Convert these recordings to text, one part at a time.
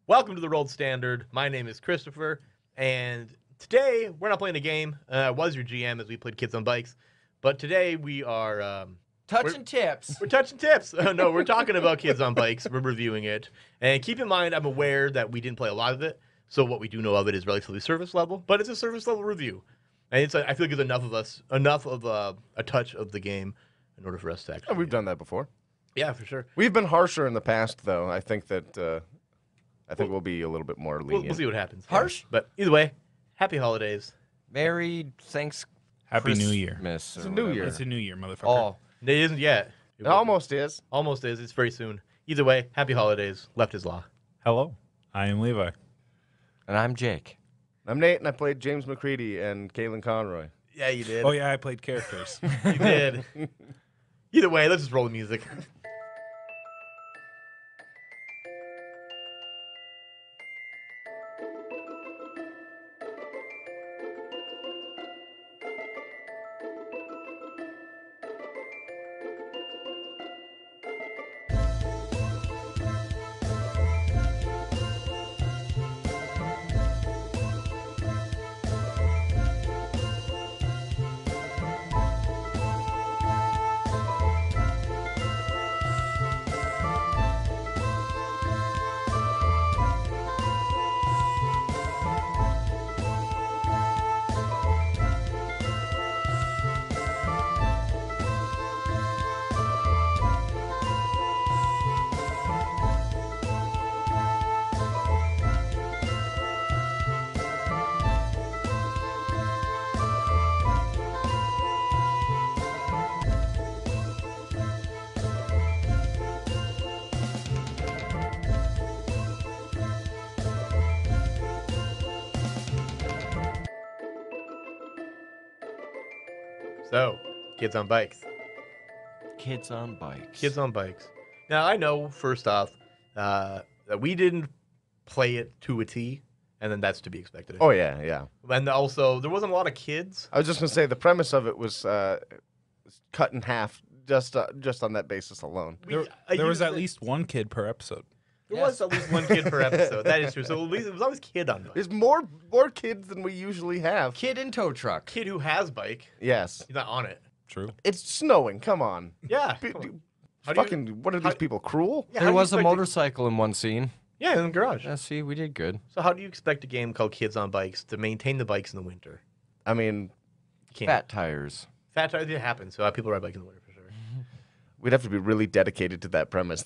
Welcome to the Rolled Standard. My name is Christopher, and today we're not playing a game. I was your GM as we played Kids on Bikes, but today we are Touching tips. We're touching tips. No, we're talking about Kids on Bikes. We're reviewing it, and keep in mind, I'm aware that we didn't play a lot of it, so what we do know of it is relatively surface level. But it's a surface level review, and I feel like there's enough of a touch of the game in order for us to actually. We've done that before. Yeah, for sure. We've been harsher in the past, though. I think that we'll be a little bit more lenient. We'll see what happens. Harsh? But either way, happy holidays. Merry thanks. Happy New Year. It's a new year. It's a new year, motherfucker. Oh, It isn't yet. It almost is. Almost is. It's very soon. Either way, happy holidays. Left is law. Hello, I am Levi. and I'm Jake. I'm Nate, and I played James McCready and Kaylin Conroy. Yeah, you did. Oh yeah, I played characters. You did. Either way, let's just roll the music. So, Kids on Bikes. Kids on bikes. Kids on Bikes. Now, I know, first off, that we didn't play it to a T, and then that's to be expected. Oh, yeah. And also, there wasn't a lot of kids. I was just going to say the premise of it was cut in half just on that basis alone. There was at least one kid per episode. There Yes. was at least one kid per episode. That is true. So at least it was always kid on bike. There's more kids than we usually have. Kid in tow truck. Kid who has bike. Yes. He's not on it. True. It's snowing. Come on. Yeah. Be- come on. do- How do you- Fucking, what are these people, cruel? Yeah, how There do you was a expect motorcycle in one scene. Yeah, in the garage. Yeah, see, we did good. So how do you expect a game called Kids on Bikes to maintain the bikes in the winter? I mean, You can't. Fat tires. Fat tires, it happens. So people ride bikes in the winter for sure. we'd have to be really dedicated to that premise.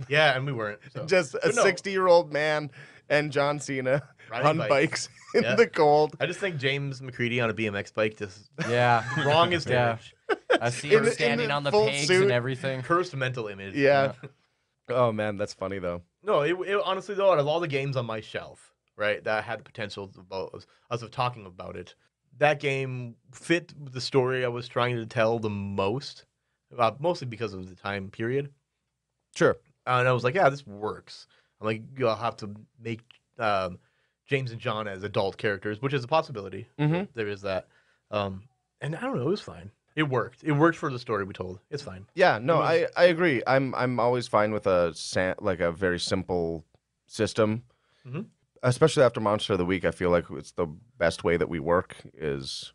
Yeah, and we weren't. So. Just a But no, 60-year-old man and John Cena Riding on bikes. bikes in Yeah. the cold. I just think James McCready on a BMX bike just Yeah. wrong as Yeah. image. I see In him the- standing in on the full pegs suit. and everything. Cursed mental image. Yeah. Oh, man, that's funny, though. No, it honestly though, out of all the games on my shelf, right, that had the potential of us of talking about it, that game fit the story I was trying to tell the most, mostly because of the time period. Sure. And I was like, yeah, this works. I'm like, you'll have to make James and John as adult characters, which is a possibility. Mhm. There is that. And I don't know, it was fine. It worked. It worked for the story we told. It's fine. Yeah, no, It was- I agree. I'm always fine with a very simple system. Mhm. Especially after Monster of the Week, I feel like it's the best way that we work is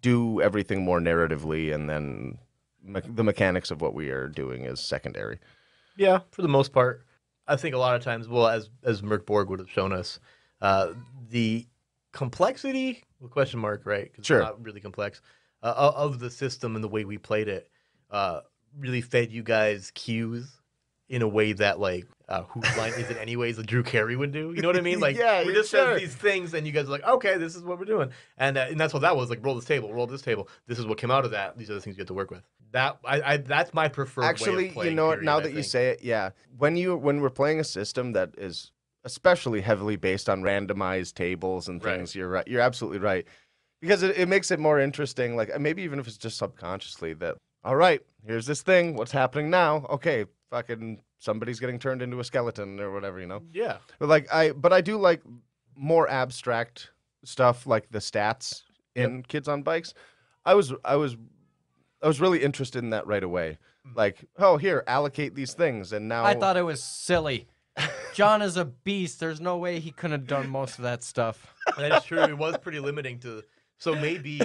do everything more narratively, and then the mechanics of what we are doing is secondary. Yeah, for the most part. I think a lot of times, well, as Merc Borg would have shown us, the complexity, well, question mark, right? 'Cause Sure. it's not really complex, of the system and the way we played it, really fed you guys cues in a way that, like, whose line is it anyways, that Drew Carey would do. You know what I mean? Like, Yeah, we just sure. said these things, and you guys are like, okay, this is what we're doing. And that's what that was, like, roll this table. This is what came out of that. These are the things you get to work with. That's my preferred way Actually, of playing, you know what? period, Now I that you think. say it, yeah. When we're playing a system that is especially heavily based on randomized tables and Right. things, you're right. You're absolutely right. Because it makes it more interesting. Like maybe even if it's just subconsciously that, all right, here's this thing. What's happening now? Okay, fucking somebody's getting turned into a skeleton or whatever, you know. Yeah. But I do like more abstract stuff like the stats in Kids on Bikes. I was really interested in that right away. Like, oh, here, allocate these things, and now I thought it was silly. John is a beast. There's no way he couldn't have done most of that stuff. That is true. It was pretty limiting to. So maybe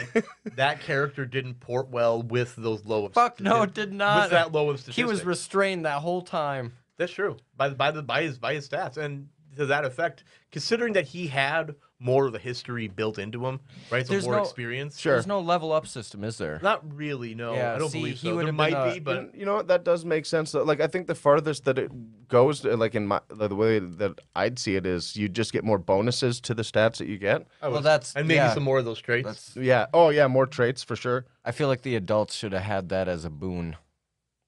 that character didn't port well with those low of Fuck no, it did not. With that low of statistics. He was restrained that whole time. That's true. By his stats, and to that effect, considering that he had more of a history built into him, right? So There's more no- experience. Sure. There's no level up system, is there? Not really. No, Yeah, I don't see, believe he so. would There have might been, be, but You know what? That does make sense. Like I think the farthest that it goes, like in the way that I'd see it is, you just get more bonuses to the stats that you get. Well, that's and maybe yeah, some more of those traits. That's, Yeah. Oh yeah, more traits for sure. I feel like the adults should have had that as a boon,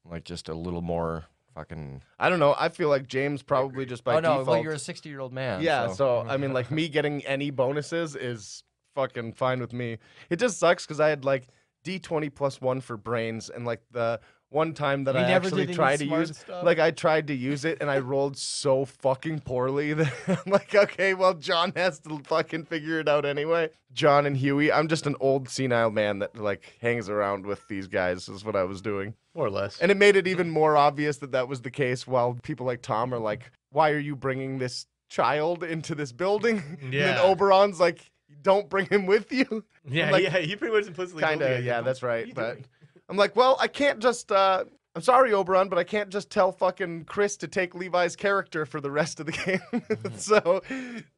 like just a little more fucking. I don't know. I feel like James probably just by oh no, default. well you're a 60-year-old man. Yeah, so I mean, like me getting any bonuses is fucking fine with me. It just sucks because I had like D20 plus 1 for brains, and like the one time that You I never actually did any tried to smart use, stuff? like I tried to use it and I rolled so fucking poorly that I'm like, okay, well John has to fucking figure it out anyway. John and Huey, I'm just an old senile man that like hangs around with these guys is what I was doing. More or less. And it made it even more obvious that that was the case, while people like Tom are like, why are you bringing this child into this building? Yeah. And then Oberon's like, don't bring him with you. yeah, like, yeah. He pretty much implicitly. told Kind me, of, yeah, like, that's what are right. you But doing? I'm like, well, I can't just, I'm sorry, Oberon, but I can't just tell fucking Chris to take Levi's character for the rest of the game. So,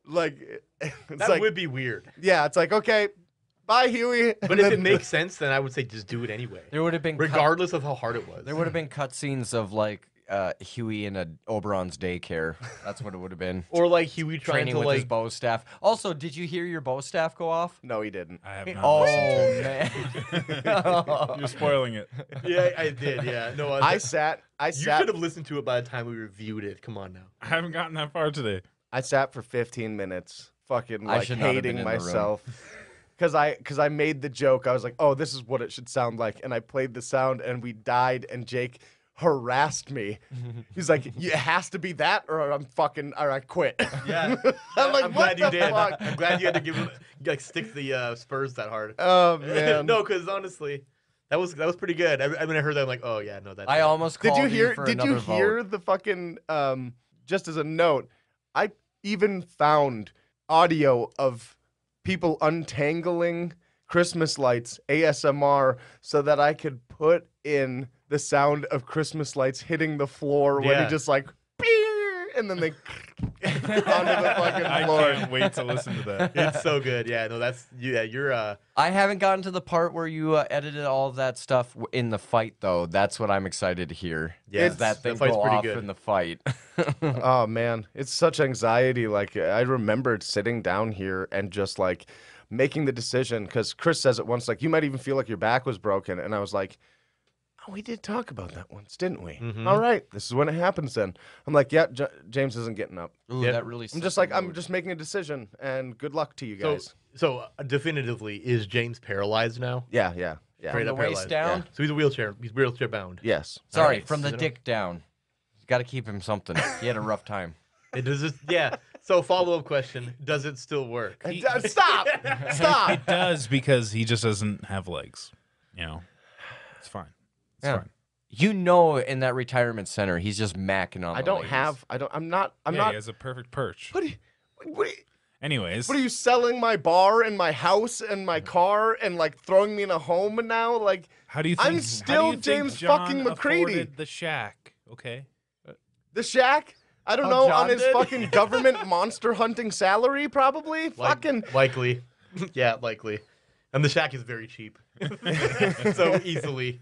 like, it's that like, would be weird. yeah, it's like, okay, bye, Huey. But if it makes sense, then I would say just do it anyway, There would have been regardless of how hard it was. there would have been cutscenes of like Huey in a Oberon's daycare. That's what it would have been. Or like Huey trying Training to with his like. bow staff. Also, did you hear your bow staff go off? No, he didn't. I have not Oh listened man. to it. You're spoiling it. Yeah, I did. Yeah, no, I you sat should have listened to it by the time we reviewed it. Come on now. I haven't gotten that far today. I sat for 15 minutes, fucking I like should not have been hating in the room. myself, because I made the joke. I was like, oh, this is what it should sound like, and I played the sound, and we died, and Jake harassed me. He's like, it has to be that, or I quit. Yeah, I'm like, I'm what glad you the did. fuck? I'm glad you had to give him like stick the Spurs that hard. Oh man. No, because honestly, that was pretty good. I mean, I heard that. I'm like, oh yeah, no, that's. I almost Did called you hear? for Did you another hear vote. the fucking? Just as a note, I even found audio of people untangling Christmas lights ASMR so that I could put in the sound of Christmas lights hitting the floor when Yeah. he just like, "Pew," and then they onto the fucking I floor. can't wait to listen to that. It's so good. Yeah, no, that's you're I haven't gotten to the part where you edited all of that stuff in the fight, though. That's what I'm excited to hear. Yeah, Is that the thing fight's go pretty off good. in the fight? Oh man, it's such anxiety. Like I remembered sitting down here and just like making the decision, because Chris says it once, like you might even feel like your back was broken, and I was like, oh, we did talk about that once, didn't we? Mhm. All right, this is when it happens. Then I'm like, yeah, James isn't getting up. Ooh, Yep. that really. I'm just like, I'm just making a decision, and good luck to you guys. so definitively is James paralyzed now? Yeah. Straight From the up waist paralyzed. down. So he's a wheelchair. He's wheelchair bound. Yes. Sorry, Alright, from the so- dick down. You got to keep him something. He had a rough time. It does this, yeah. So follow up question: does it still work? Stop! Stop! It does, because he just doesn't have legs. You know, it's fine. It's Yeah. fine. You know, in that retirement center, he's just macking on. I the don't ladies. have. I don't. I'm not. I'm Yeah, not. He has a perfect perch. What? Anyways, What are you selling my bar and my house and my car and like throwing me in a home now? Like how do you think? I'm how do still you think James John fucking McCready. afforded the shack? Okay. the shack? I don't Oh, know, John on his did? fucking government monster hunting salary, probably. Fucking Likely. Yeah, likely. And the shack is very cheap. So easily.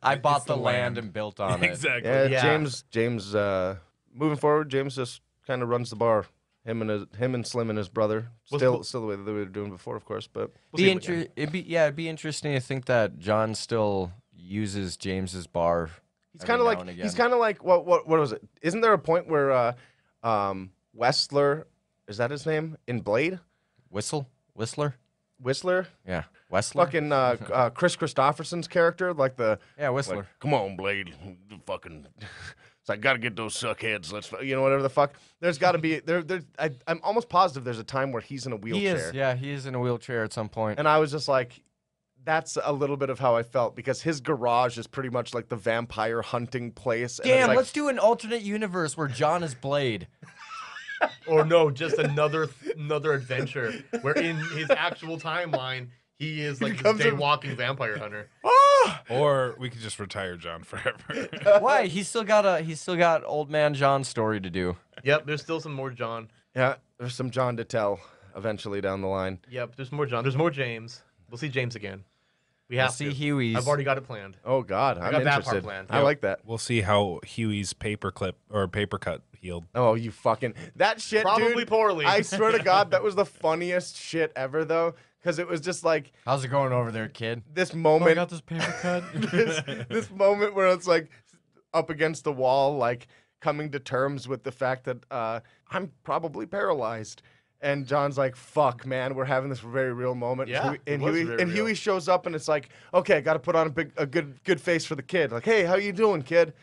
I bought the the land land. and built on it. Exactly. yeah, Yeah. James. Moving forward, James just kind of runs the bar. Him and Slim and his brother. What's Still the way that we were doing before, of course. But It'd be interesting to think that John still uses James's bar. he's every kind of now like and again. he's kind of like what was it? Isn't there a point where Westler, is that his name in Blade? Whistler. Whistler, Yeah, Westler. fucking Chris Christopherson's character, like the Yeah, Whistler. like, come on, Blade, fucking. It's like, gotta get those suckheads. Let's, whatever the fuck. There's got to be I'm almost positive there's a time where he's in a wheelchair. He is. Yeah, he is in a wheelchair at some point. And I was just like, That's a little bit of how I felt because his garage is pretty much like the vampire hunting place. And Damn, it's like, let's do an alternate universe where John is Blade. Or no, just another adventure where in his actual timeline he is like this becomes a- day-walking vampire hunter. Or we could just retire John forever. Why? He's still got old man John's story to do. Yep, there's still some more John. yeah, there's some John to tell eventually down the line. Yep, there's more John. There's more James. We'll see James again. We We'll have see to. Huey's. I've already got it planned. Oh God, I'm got that part interested. planned. I Yep. like that. We'll see how Huey's paperclip or paper cut healed. Oh, you fucking that shit, Probably dude. poorly. I swear to God, that was the funniest shit ever, though, because it was just like How's it going over there, kid? this Oh, I moment. got this paper cut. this moment where it's like up against the wall, like coming to terms with the fact that I'm probably paralyzed. And John's like, "Fuck, man, we're having this very real moment." Yeah, and it was Huey, very and real. Huey shows up, and it's like, "Okay, got to put on a good face for the kid." Like, "Hey, how you doing, kid?"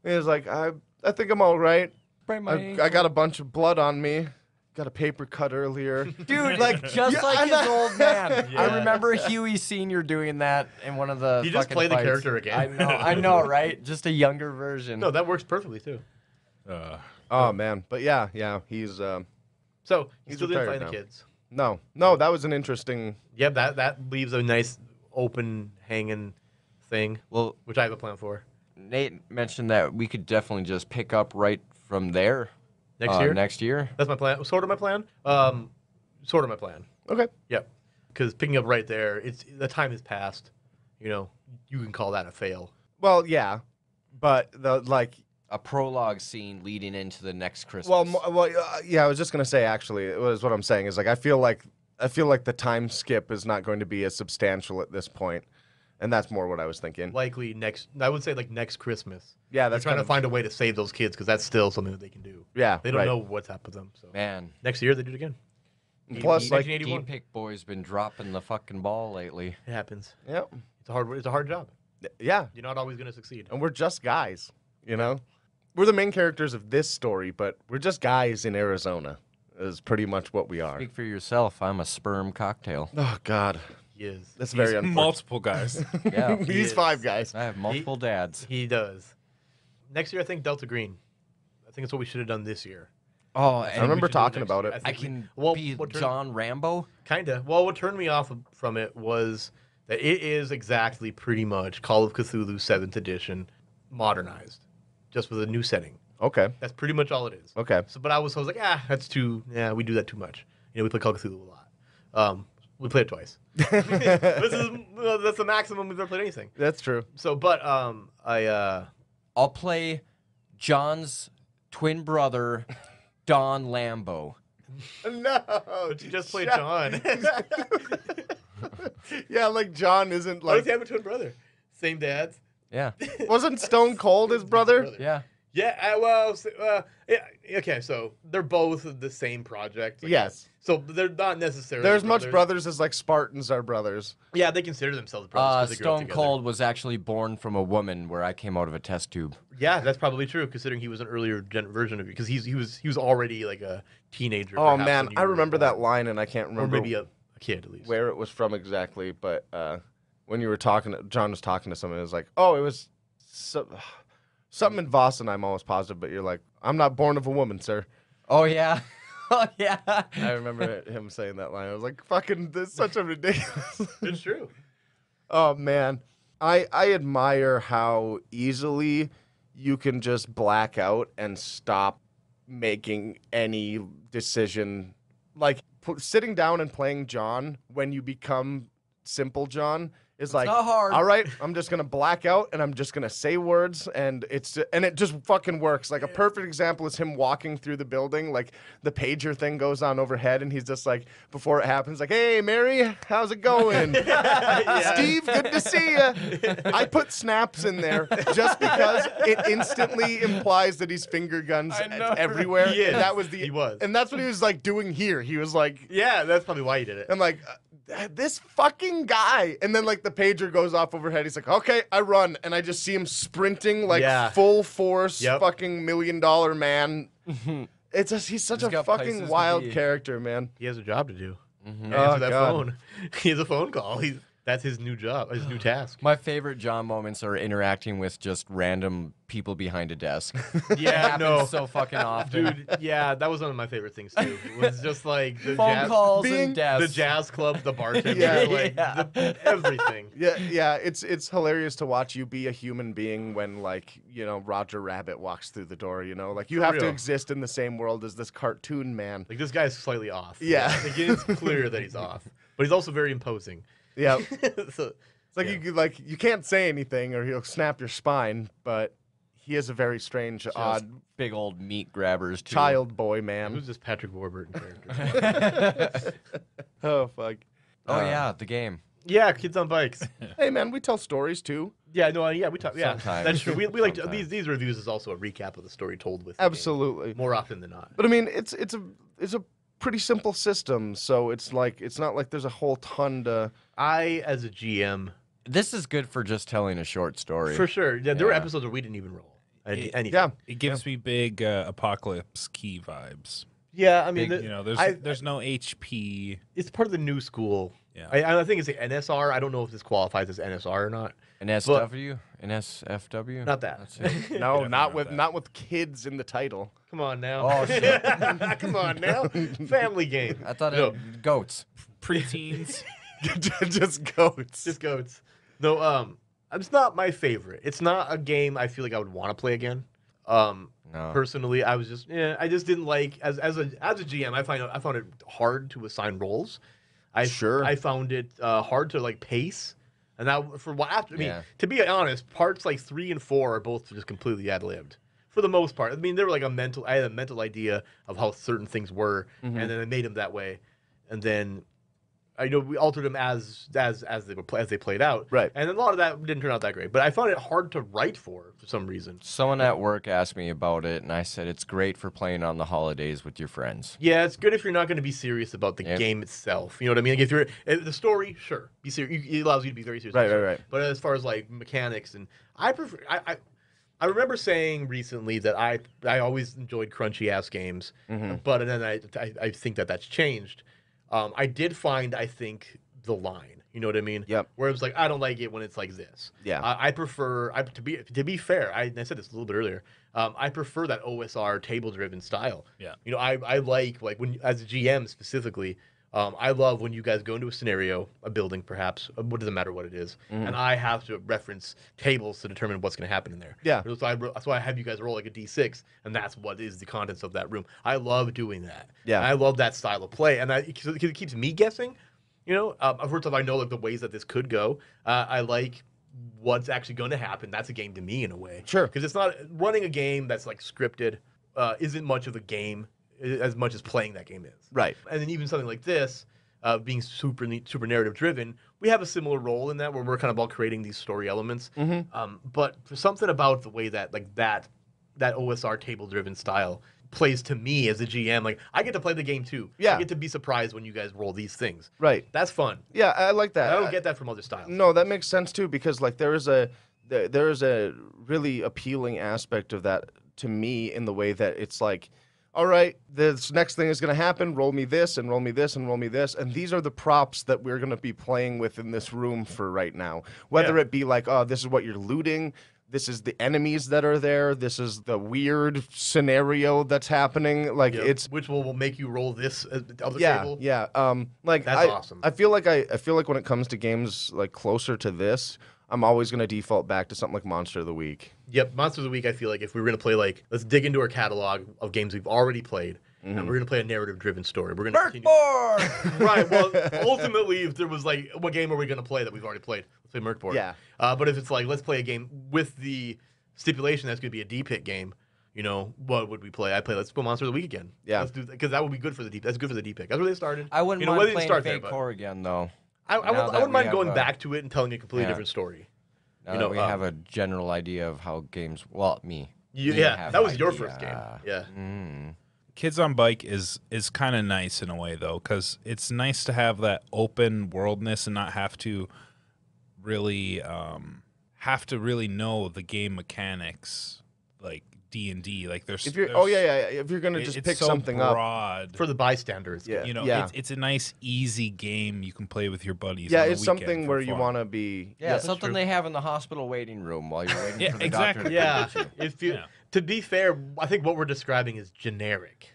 And he's like, "I think I'm all right. I got a bunch of blood on me. Got a paper cut earlier." Dude, like just Yeah, like I his know. old man. Yeah. I remember Huey Senior doing that in one of the. He just fucking played the fights. character again. I know, right? Just a younger version. No, that works perfectly too. Oh man, but yeah, he's So he He's still didn't retired find the now. kids. no, that was an interesting. Yep, that leaves a nice open hanging thing, Well, which I have a plan for Nate mentioned that we could definitely just pick up right from there next year. Next year. That's my plan. Sort of my plan. Sort of my plan. Okay. Yep. Because picking up right there, it's the time has passed. You know, you can call that a fail. Well, yeah, but the like. A prologue scene leading into the next Christmas. Yeah, I was just gonna say actually, it was what I'm saying is like I feel like the time skip is not going to be as substantial at this point, and that's more what I was thinking. Likely next. I would say like next Christmas. Yeah, They're that's trying kind to of find a way to save those kids because that's still something that they can do. yeah. They don't right. know what's happened to them. So Man, next year they do it again. Plus, like, 1981. D-Pick boy's been dropping the fucking ball lately. It happens. yeah, It's a hard job. yeah, You're not always going to succeed. and we're just guys, you know. We're the main characters of this story, but we're just guys in Arizona. Is pretty much what we are. Speak for yourself. I'm a sperm cocktail. Oh God, He is. that's very unfortunate. Multiple guys. Yeah, He's is. 5 guys. I have multiple dads. He does. Next year, I think Delta Green. I think it's what we should have done this year. Oh, I and remember we should do talking next about year. it. I think we- can well, be what turn- John Rambo. Kinda. Well, what turned me off from it was that it is exactly pretty much Call of Cthulhu 7th edition modernized, just with a new setting. Okay, That's pretty much all it is. okay. So, but I was like, that's too. Yeah, we do that too much. You know, we play Call of Cthulhu a lot. We played it twice. That's the maximum we've ever played anything. That's true. So, but I'll play John's twin brother, Don Lambo. No, but you just played shut- John. Yeah, like John isn't What does like he have a twin brother? Same dads. Yeah, wasn't Stone Cold his brother? yeah. Yeah, yeah, okay, so they're both the same project. Like, Yes. So they're not necessarily They're as much brothers. brothers as like Spartans are brothers. Yeah, they consider themselves brothers. 'cause they grew up Stone together. Cold was actually born from a woman where I came out of a test tube. Yeah, that's probably true, considering he was an earlier version of you, because he was already like a teenager. Oh perhaps, man, when you I were remember born. that line and I can't or remember maybe a kid at least. where it was from exactly, but when you were talking, John was talking to someone, it was like, oh, it was something in Voss, and I'm almost positive, but you're like, I'm not born of a woman, sir. Oh yeah, oh yeah. I remember him saying that line. I was like, fucking, this is such a ridiculous. It's true. Oh man, I admire how easily you can just black out and stop making any decision. Like sitting down and playing John when you become simple John is like, not hard. all right, I'm just gonna black out and I'm just gonna say words and it just fucking works. Like a perfect example is him walking through the building, like the pager thing goes on overhead and he's just like, before it happens, like, hey Mary, how's it going? Steve, good to see you. I put snaps in there just because it instantly implies that he's finger guns I know. everywhere. He is. And that was He was. and that's what he was like doing here. He was like, Yeah, that's probably why he did it. I'm like, this fucking guy. And then like the pager goes off overhead. He's like, okay, I run. And I just see him sprinting like Yeah. full force, Yep. fucking $1 million man. It's just, he's such He's a got places fucking to wild be. character, man. He has a job to do. Mhm. Answer that God. phone. He has a phone call. That's his new job, his new task. My favorite John moments are interacting with just random people behind a desk. Yeah, Happens no. so fucking often. Dude, yeah, that was one of my favorite things too. It was just like the Phone jazz, calls being- and desks. the jazz club, the bartender, Yeah. like everything. Yeah, it's hilarious to watch you be a human being when, like, you know, Roger Rabbit walks through the door, you know? Like, you For have to real. exist in the same world as this cartoon man. Like this guy's slightly off. Yeah. Like, it's clear that he's off, but he's also very imposing. Yeah. So, It's like yeah. you can't say anything or he'll snap your spine, but he is a very strange, Just odd big old meat grabbers too. child boy It man. was just Patrick Warburton character. Oh fuck. Oh yeah, the game. Yeah, kids on bikes. Hey man, we tell stories too. Yeah, no, yeah, we talk. Yeah, Sometimes. that's true. We like to, Sometimes. these reviews is also a recap of the story told with the game, Absolutely. more often than not. But I mean, it's a pretty simple system, so it's not like there's a whole ton to. I, as a GM, This is good for just telling a short story. for sure. Yeah, there were Yeah. episodes where we didn't even roll anything. Yeah. It gives me big Apocalypse Key vibes. Yeah, I mean, Big, You know, I- there's no HP. it's part of the new school. Yeah. I think it's the NSR. I don't know if this qualifies as NSR or not. An SW? An SFW? Not that. That's it. No, Yeah, not not with that. not with kids in the title. Come on now. Oh, shit. Come on now. Family game. I thought No. it goats. Preteens. Just goats. Just goats. No, it's not my favorite. It's not a game I feel like I would want to play again. No. Personally, I just didn't like as a GM. I found it hard to assign roles. Sure. I found it hard to like pace. And that for what after I mean, Yeah. to be honest, parts like 3 and 4 are both just completely ad-libbed. For the most part. I mean, they were like I had a mental idea of how certain things were, and then I made them that way. And then I know we altered them as they played out. Right. And a lot of that didn't turn out that great. But I found it hard to write for some reason. Someone at work asked me about it, and I said it's great for playing on the holidays with your friends. Yeah, it's good if you're not going to be serious about the Yep. game itself. You know what I mean? Like if the story, sure, be serious. It allows you to be very serious. Right. But as far as like mechanics, and I prefer, I remember saying recently that I always enjoyed crunchy ass games, but then I think that's changed. I did find I think the line. You know what I mean? Yep. Where it was like I don't like it when it's like this. Yeah. I prefer to be fair. I said this a little bit earlier. I prefer that OSR table driven style. Yeah. You know, I like when as a GM specifically. I love when you guys go into a scenario, a building perhaps, what doesn't matter what it is, and I have to reference tables to determine what's going to happen in there. Yeah. That's why I have you guys roll like a d6, and that's what is the contents of that room. I love doing that. Yeah. And I love that style of play, and it keeps me guessing. You know, first off, I know like the ways that this could go. I like what's actually going to happen. That's a game to me in a way. Sure. Because it's not running a game that's like scripted. Isn't much of a game as much as playing that game is. Right. And then even something like this, being super narrative driven, we have a similar role in that where we're kind of all creating these story elements. But for something about the way that that OSR table driven style plays to me as a GM, like I get to play the game too. Yeah. I get to be surprised when you guys roll these things. Right. That's fun. Yeah, I like that. I don't get that from other styles. No, that makes sense too because like there is a really appealing aspect of that to me in the way that it's like, all right, this next thing is going to happen. Roll me this and roll me this and roll me this, and these are the props that we're going to be playing with in this room for right now. Whether Yeah. it be like, oh, this is what you're looting. This is the enemies that are there. This is the weird scenario that's happening. Like Yeah, it's which will make you roll this other yeah, table. yeah. Like That's awesome. I feel like when it comes to games like closer to this, I'm always gonna default back to something like Monster of the Week. Yep, Monster of the Week. I feel like if we were gonna play like, let's dig into our catalog of games we've already played, and we're gonna play a narrative-driven story. We're gonna continue. Right. Well, ultimately, if there was like, what game are we gonna play that we've already played? Let's play Merkboard. Yeah. But if it's like, let's play a game with the stipulation that's gonna be a D-pick game, you know, what would we play? Let's play Monster of the Week again. Yeah. Let's do because that would be good for the D. That's good for the D-pick. That's where they started. I wouldn't you know, mind whether you playing start Fate there, but Core again, though. I now that wouldn't we mind have going a- back to it and telling a completely Yeah. different story. Now You that know, we have a general idea of how games. Well, me. Me Yeah, have that was an your idea. first game. Yeah. Mm. Kids on Bike is kind of nice in a way though, because it's nice to have that open worldness and not have to really know the game mechanics like D&D. Like there's If you're, if you're gonna just it's pick so something up, broad. For the bystanders. Yeah. You know, Yeah. it's a nice, easy game you can play with your buddies. yeah, on the it's weekend something for where you fun. want to be. Yeah, something true. they have in the hospital waiting room while you're waiting Yeah, for the exactly. doctor to Yeah. come get you. If you, Yeah. To be fair, I think what we're describing is generic.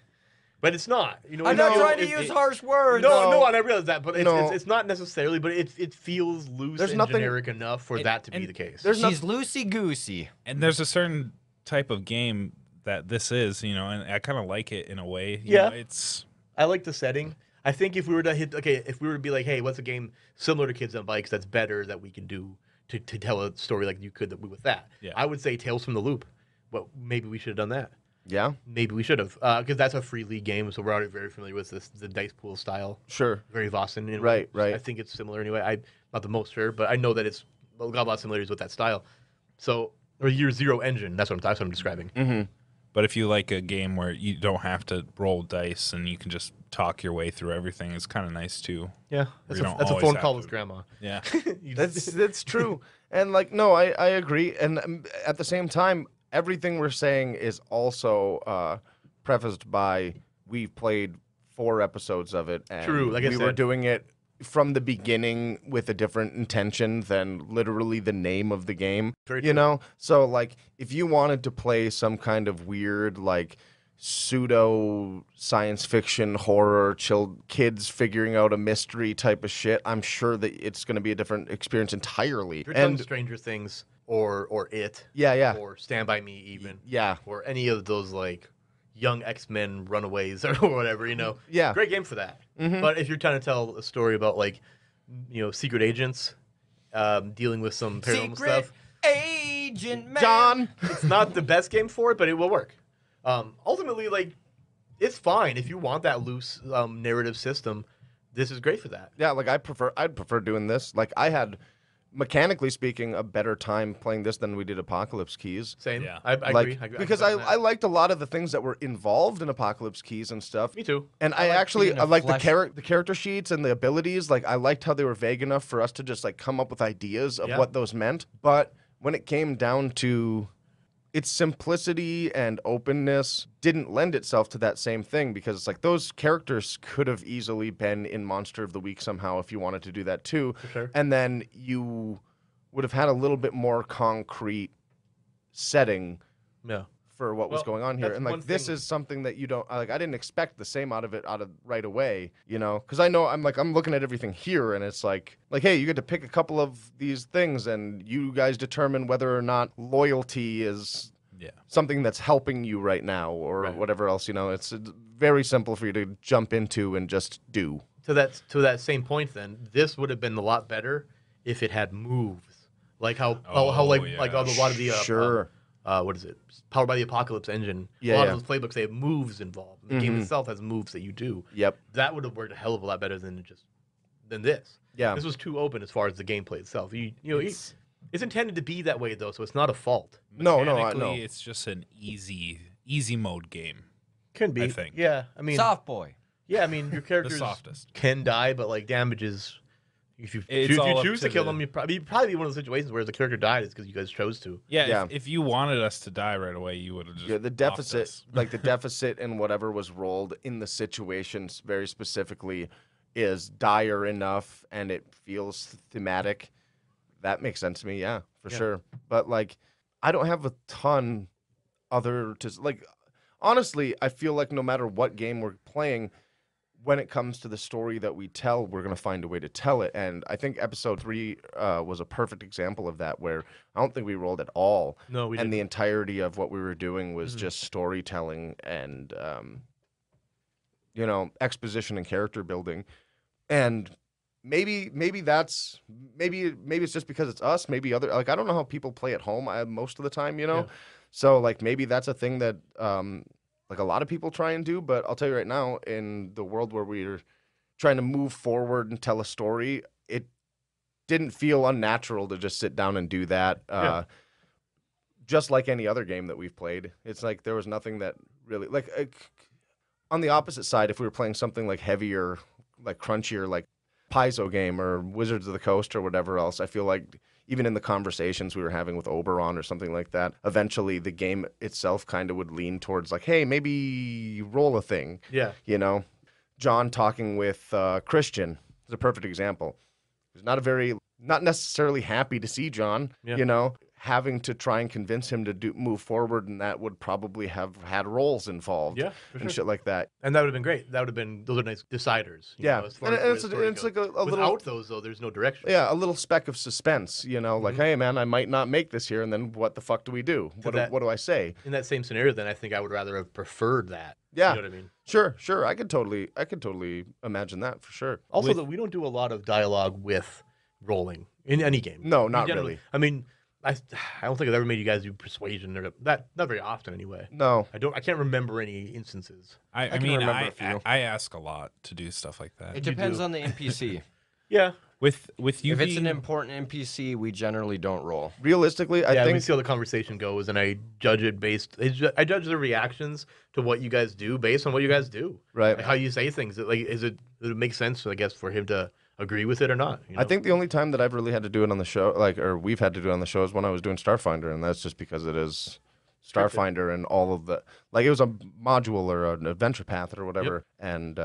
But it's not. You know, I'm it not feels- trying to it- use it- harsh words. No, I realize that, but No. it's not necessarily. But it feels loose There's and nothing- generic enough for that to be the case. There's She's loosey-goosey. And there's a certain type of game that this is, you know, and I kind of like it in a way. You Yeah. know, it's I like the setting. I think if we were to be like, hey, what's a game similar to Kids on Bikes that's better that we can do to tell a story like you could with that? Yeah. I would say Tales from the Loop. But maybe we should have done that. Yeah, Maybe we should have, because that's a free league game, so we're already very familiar with the dice pool style. sure. Very Vossen. In a Right, way. right. I think it's similar anyway. I'm not the most sure, but I know that it's got a lot of similarities with that style. So, or Year Zero engine. That's what I'm describing. Mm-hmm. but if you like a game where you don't have to roll dice and you can just talk your way through everything, it's kind of nice too. Yeah, that's you a don't that's a always phone have call to- with grandma. Yeah. That's true. And like, no, I agree. And at the same time, everything we're saying is also prefaced by we've played 4 episodes of it, and True, like I we were said. doing it from the beginning with a different intention than literally the name of the game. Very You true. know, so like if you wanted to play some kind of weird like pseudo science fiction horror kids figuring out a mystery type of shit, I'm sure that it's going to be a different experience entirely. If you're telling And Stranger Things or It, yeah, or Stand By Me even, yeah, or any of those like young X-Men Runaways or whatever, you know. yeah. Great game for that. Mhm. But if you're trying to tell a story about like, you know, secret agents dealing with some paranormal Secret stuff, agent man. John. it's not the best game for it, but it will work. Ultimately, like, it's fine if you want that loose narrative system. This is great for that. Yeah, like I'd prefer doing this. Like I had, mechanically speaking, a better time playing this than we did Apocalypse Keys. Same. Yeah. I Like agree. because I liked a lot of the things that were involved in Apocalypse Keys and stuff. Me too. And I like actually being a I liked the flesh- the character sheets and the abilities. Like I liked how they were vague enough for us to just like come up with ideas of Yeah. what those meant. But when it came down to its simplicity and openness didn't lend itself to that same thing, because it's like those characters could have easily been in Monster of the Week somehow if you wanted to do that too. For sure. And then you would have had a little bit more concrete setting Yeah. for what was Well, going on here. that's And one like this thing- is something that you don't like. I didn't expect the same out of it right away, you know, because I know I'm looking at everything here and it's like hey, you get to pick a couple of these things and you guys determine whether or not loyalty is Yeah. something that's helping you right now or Right. whatever else, you know. It's very simple for you to jump into and just do. To that same point, then this would have been a lot better if it had moves, like how like yeah. like a lot of the Sure. what is it? Powered by the Apocalypse engine. Yeah, a lot yeah. of those playbooks they have moves involved. The game itself has moves that you do. Yep. That would have worked a hell of a lot better than this. Yeah. This was too open as far as the gameplay itself. You know, It's- it's intended to be that way though, so it's not a fault. No, I Mechanically, know. it's just an easy mode game. Can be. I think. Yeah, I mean, Soft boy. yeah, I mean, your characters softest. can die, but like damages. If you It's all up choose to to kill the- them, you'd probably be one of those situations where the character died is because you guys chose to. Yeah, Yeah. If you wanted us to die right away, you would have just Yeah, the offed deficit, us. like the deficit and whatever was rolled in the situations very specifically is dire enough and it feels thematic. That makes sense to me, yeah, for Yeah. sure. But like, I don't have a ton other to like. Honestly, I feel like no matter what game we're playing, when it comes to the story that we tell, we're gonna find a way to tell it. And I think episode 3 was a perfect example of that, where I don't think we rolled at all. No, we And didn't. the entirety of what we were doing was Mhm. just storytelling and you know, exposition and character building. And maybe it's just because it's us. Maybe other, like, I don't know how people play at home most of the time, you know. Yeah. So like maybe that's a thing that like a lot of people try and do. But I'll tell you right now, in the world where we're trying to move forward and tell a story, it didn't feel unnatural to just sit down and do that. Yeah. Just like any other game that we've played, it's like there was nothing that really like on the opposite side. If we were playing something like heavier, like crunchier, like Paizo game or Wizards of the Coast or whatever else, I feel like even in the conversations we were having with Oberon or something like that, eventually the game itself kind of would lean towards like, hey, maybe roll a thing. Yeah. You know, John talking with Christian is a perfect example. He's not necessarily happy to see John, you know, having to try and convince him to move forward, and that would probably have had roles involved and shit like that. And that would have been great. That would have been, those are nice deciders. You know, as far and as where it's the story like goes. a little... Without those, though, there's no direction. Yeah, a little speck of suspense, you know, like, hey, man, I might not make this here, and then what the fuck do we do? What do I say? In that same scenario, then I think I would rather have preferred that. Yeah. You know what I mean? Sure. I could totally imagine that for sure. Also, that we don't do a lot of dialogue with rolling in any game. No, not really. I mean, I don't think I've ever made you guys do persuasion or that. Not very often, anyway. No. I can't remember any instances. I remember a few. I ask a lot to do stuff like that. It depends on the NPC. Yeah. With you If it's being- an important NPC, we generally don't roll. Realistically, I we think... see how the conversation goes, and I judge it I judge the reactions to what you guys do based on what you guys do. Right. Like how you say things. Like, does it make sense, I guess, for him to agree with it or not? You know? I think the only time that I've really had to do it on the show, or we've had to do it on the show, is when I was doing Starfinder, and that's just because it is Starfinder and all of the... Like, it was a module or an adventure path or whatever, and...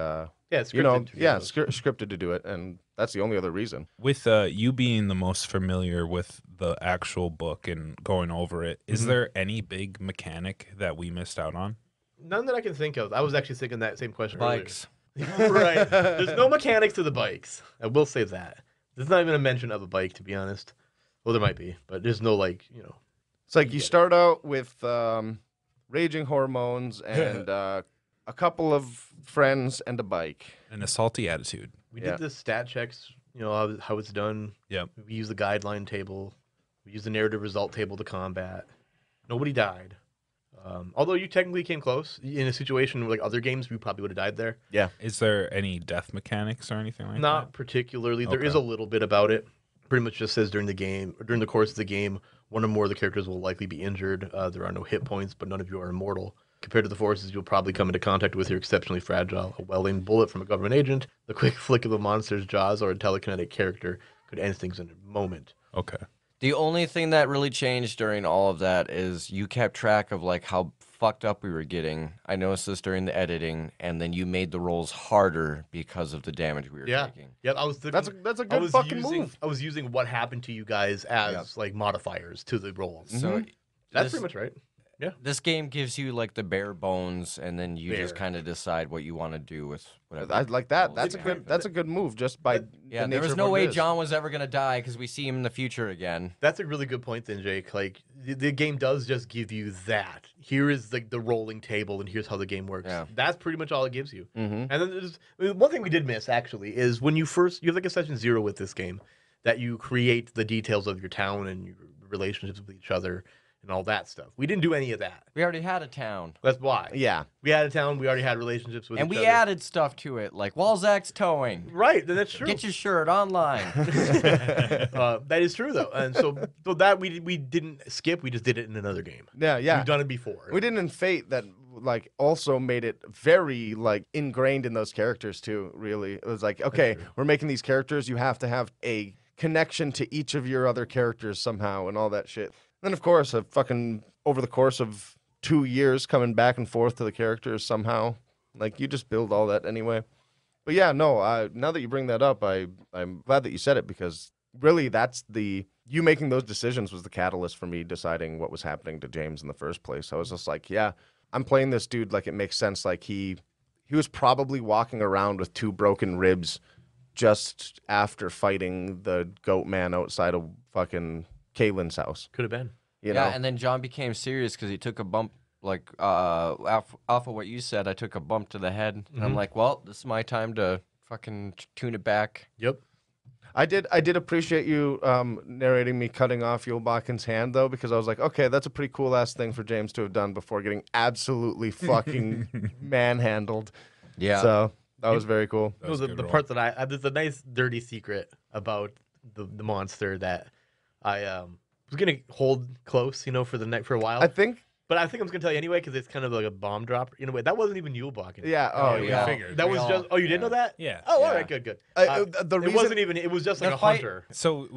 it's you know, scripted. scripted to do it, and that's the only other reason. With you being the most familiar with the actual book and going over it, is there any big mechanic that we missed out on? None that I can think of. I was actually thinking that same question Bikes. earlier. Right. There's no mechanics to the bikes. I will say that. There's not even a mention of a bike, to be honest. Well, there might be, but there's no, like, you know. It's like you start out with raging hormones and a couple of friends and a bike. And a salty attitude. We did the stat checks, you know, how it's done. Yep. We used the guideline table. We used the narrative result table to combat. Nobody died. Although you technically came close. In a situation like other games, we probably would have died there. Yeah. Is there any death mechanics or anything like that? Not particularly. There is a little bit about it. Pretty much just says during the course of the game, one or more of the characters will likely be injured. There are no hit points, but none of you are immortal. Compared to the forces you'll probably come into contact with, you're exceptionally fragile. A well-aimed bullet from a government agent, the quick flick of a monster's jaws, or a telekinetic character could end things in a moment. Okay. The only thing that really changed during all of that is you kept track of like how fucked up we were getting. I noticed this during the editing, and then you made the rolls harder because of the damage we were taking. Yeah, I was thinking, That's a good fucking move. I was using what happened to you guys as like modifiers to the rolls. So That's pretty much right. Yeah. This game gives you like the bare bones, and then you just Bare. kind of decide what you want to do with whatever. I like that. rolls That's you a good move. Just by Yeah, the there nature was of no what way it is. John was ever gonna die because we see him in the future again. That's a really good point then, Jake. Like, the game does just give you that. Here is like the rolling table, and here's how the game works. Yeah. That's pretty much all it gives you. Mhm. And then one thing we did miss, actually, is when you have like a session 0 with this game, that you create the details of your town and your relationships with each other and all that stuff. We didn't do any of that. We already had a town, That's why. Yeah. We had a town, we already had relationships with and each we other. added stuff to it, like Walzak's towing. Right, then that's true. Get your shirt online. That is true, though. And so that we didn't skip, we just did it in another game. Yeah. We've done it before. We didn't in Fate that like also made it very like ingrained in those characters too, really. It was like, okay, we're making these characters, you have to have a connection to each of your other characters somehow and all that shit. Then of course, over the course of 2 years coming back and forth to the characters somehow, like you just build all that anyway. But yeah, no, now that you bring that up, I'm glad that you said it, because really that's you making those decisions was the catalyst for me deciding what was happening to James in the first place. I was just like, yeah, I'm playing this dude like it makes sense. Like he was probably walking around with 2 broken ribs just after fighting the goat man outside of fucking Kaylin's house. Could have been. You know? And then John became serious because he took a bump. Like off of what you said, I took a bump to the head, and I'm like, well, this is my time to fucking tune it back. Yep. I did appreciate you narrating me cutting off Yulbakin's hand, though, because I was like, okay, that's a pretty cool-ass thing for James to have done before getting absolutely fucking manhandled. Yeah. So that was very cool. No, the part that there's a nice dirty secret about the monster that I was gonna hold close, for the for a while. But I think I'm just gonna tell you anyway because it's kind of like a bomb drop in a way. That wasn't even Yulbakin. Yeah. Oh, we yeah. all- figured. That we was all- just. Oh, you didn't know that? Yeah. Oh, all Yeah. right, good. The It reason wasn't even. It was just like The a fight- hunter. So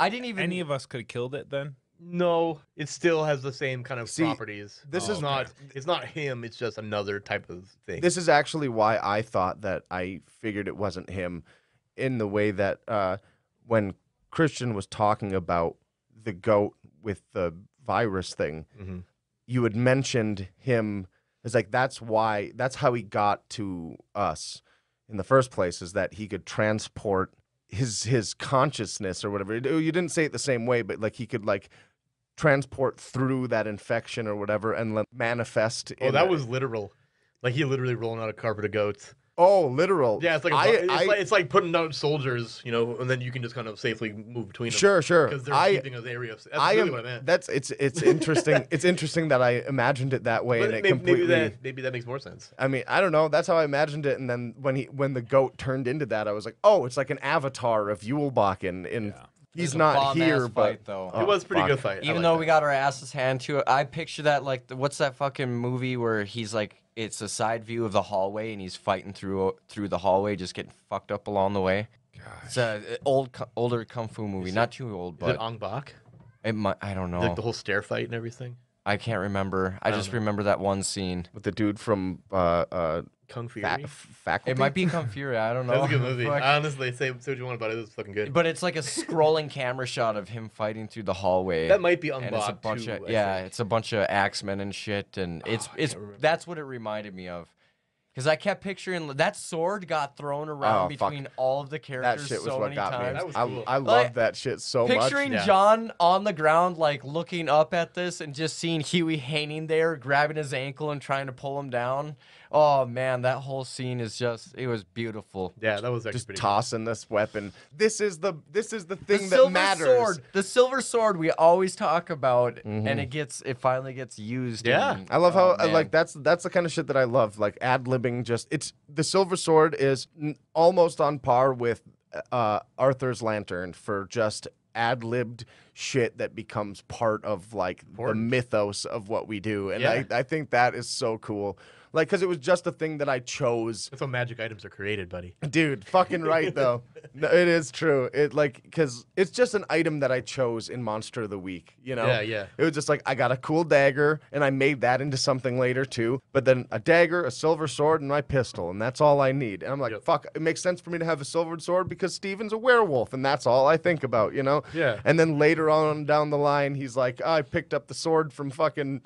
I didn't even. Any of us could have killed it then. No, it still has the same kind of See, properties. this is not. It's not him. It's just another type of thing. This is actually why I thought that I figured it wasn't him, in the way that when Christian was talking about the goat with the virus thing, you had mentioned him. It's like that's how he got to us in the first place, is that he could transport his consciousness or whatever. You didn't say it the same way, but like he could like transport through that infection or whatever and manifest. Oh, that was literal. Like he literally rolling out a carpet of goats. Oh, literal. Yeah, it's like it's like putting out soldiers, you know, and then you can just kind of safely move between them. Sure. Because they're keeping an area. That's really what I meant. It's interesting. It's interesting that I imagined it that way, But and it completely. maybe that makes more sense. I mean, I don't know. That's how I imagined it. And then when the goat turned into that, I was like, oh, it's like an avatar of Yulbakken. He's not here, but fight, though. It was a pretty good fight. Even though we got our asses handed to it, I picture that like what's that fucking movie where he's like it's a side view of the hallway and he's fighting through the hallway, just getting fucked up along the way. It's a older kung fu movie, not too old, Is but it Ong Bak? it might, I don't know. Like the whole stair fight and everything. I can't remember. I just remember that one scene. with the dude from Kung Fury. Faculty. It might be Kung Fury. I don't know. That was a good movie. Fuck. Honestly, say what you want about it. It was fucking good. But it's like a scrolling camera shot of him fighting through the hallway. That might be Ong and it's a Bak bunch too, of I think. it's a bunch of axemen and shit, and it's remember. that's what it reminded me of. Because I kept picturing that sword got thrown around Oh, fuck. between all of the That characters shit was so what many got times. me. That was cool. I love Like, that shit so much. Picturing Yeah. John on the ground, like looking up at this, and just seeing Huey hanging there, grabbing his ankle and trying to pull him down. Oh man, that whole scene is it was beautiful. Yeah, that was actually Just pretty tossing this weapon. This is the The thing that silver matters. sword, the silver sword we always talk about, and it finally gets used. Yeah. and- I love how oh, man. like that's the kind of shit that I love. Like ad-libbing, it's the silver sword is almost on par with Arthur's lantern for just ad-libbed shit that becomes part of like the mythos of what we do, and Yeah. I think that is so cool. Like, because it was just a thing that I chose. That's how magic items are created, buddy. Dude, fucking right though. No, it is true. It like because it's just an item that I chose in Monster of the Week. You know. Yeah. It was just like I got a cool dagger, and I made that into something later too. But then a dagger, a silver sword, and my pistol, and that's all I need. And I'm like, fuck, it makes sense for me to have a silver sword because Steven's a werewolf, and that's all I think about. You know. Yeah. And then later on down the line, he's like, I picked up the sword from fucking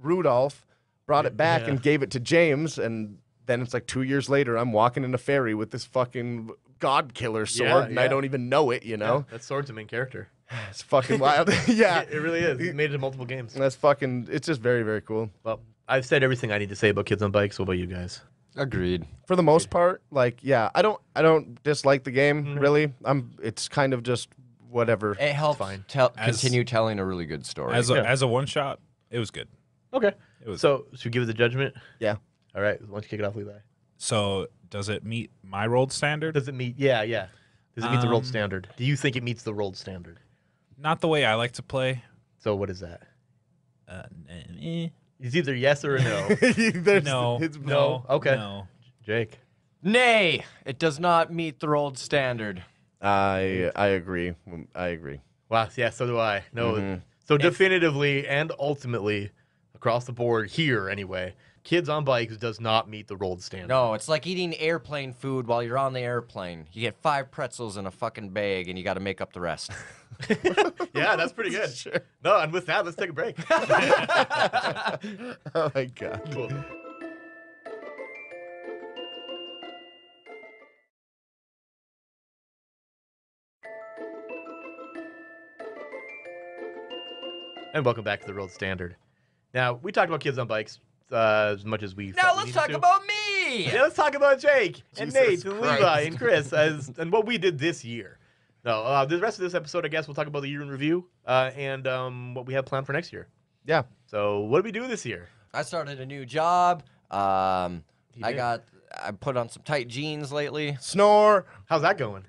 Rudolph, brought it back and gave it to James, and then it's like 2 years later, I'm walking in a ferry with this fucking god killer sword, and I don't even know it, you know? That sword's the main character. It's fucking wild. Yeah. It really is. It made it in multiple games. That's fucking, it's just very, very cool. Well, I've said everything I need to say about Kids on Bikes. What about you guys? Agreed. For the most part, like, yeah, I don't dislike the game, really. It's kind of just whatever. It helps fine. continue telling a really good story. As a one shot, it was good. Okay. It was So, should we give it the judgment? Yeah. All right. Why don't you kick it off, Levi? So does it meet my rolled standard? Does it meet? Yeah. Does it meet the rolled standard? Do you think it meets the rolled standard? Not the way I like to play. So, what is that? Eh. It's either yes or a no. No. No. Okay. No. Jake. Nay, it does not meet the rolled standard. I agree. I agree. Wow. Yeah. So do I. No. So definitively and ultimately, across the board here anyway, Kids on Bikes does not meet the rolled standard. No, it's like eating airplane food while you're on the airplane. You get 5 pretzels in a fucking bag, and you got to make up the rest. Yeah, that's pretty good. Sure. No, and with that, let's take a break. Oh my God. Cool. And welcome back to the Rolled Standard. Now, we talked about Kids on Bikes as much as we Now thought we let's needed talk to. about me! Yeah, let's talk about Jake and Jesus Nate and Christ. Levi and Chris and what we did this year. No, the rest of this episode, I guess, we'll talk about the year in review and what we have planned for next year. Yeah. So, what did we do this year? I started a new job. I did. put on some tight jeans lately. Snore. How's that going?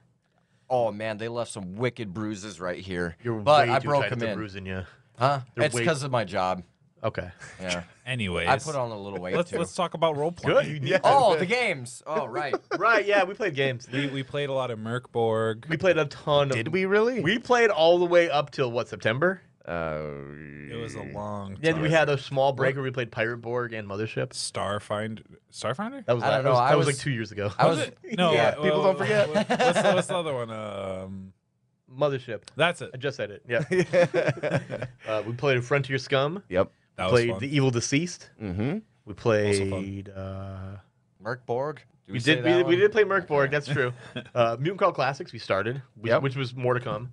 Oh man, they left some wicked bruises right here. You're but way I too broke tight them at the in. bruising you. Huh? They're It's way- because of my job. Okay. Yeah. Anyways, I put on a little weight too. let's talk about role playing. Good. Yeah. Oh, the games. Oh, right. Right. Yeah, we played games. We played a lot of Merkborg. We played a ton of. Did we really? We played all the way up till what, September? It was a long time. Then we had a small break where we played Pirate Borg and Mothership. Starfinder? That was I don't know, That I was was- like 2 years ago. I was No, Yeah, people don't forget. What's the other one? Mothership. That's it. I just said it. Yeah. We played Frontier Scum. Yep. That was Played fun. The Evil Deceased. Mm-hmm. We played. Merc Borg. We did play Merkborg. That's true. Mutant Call Classics. We started, which was more to come.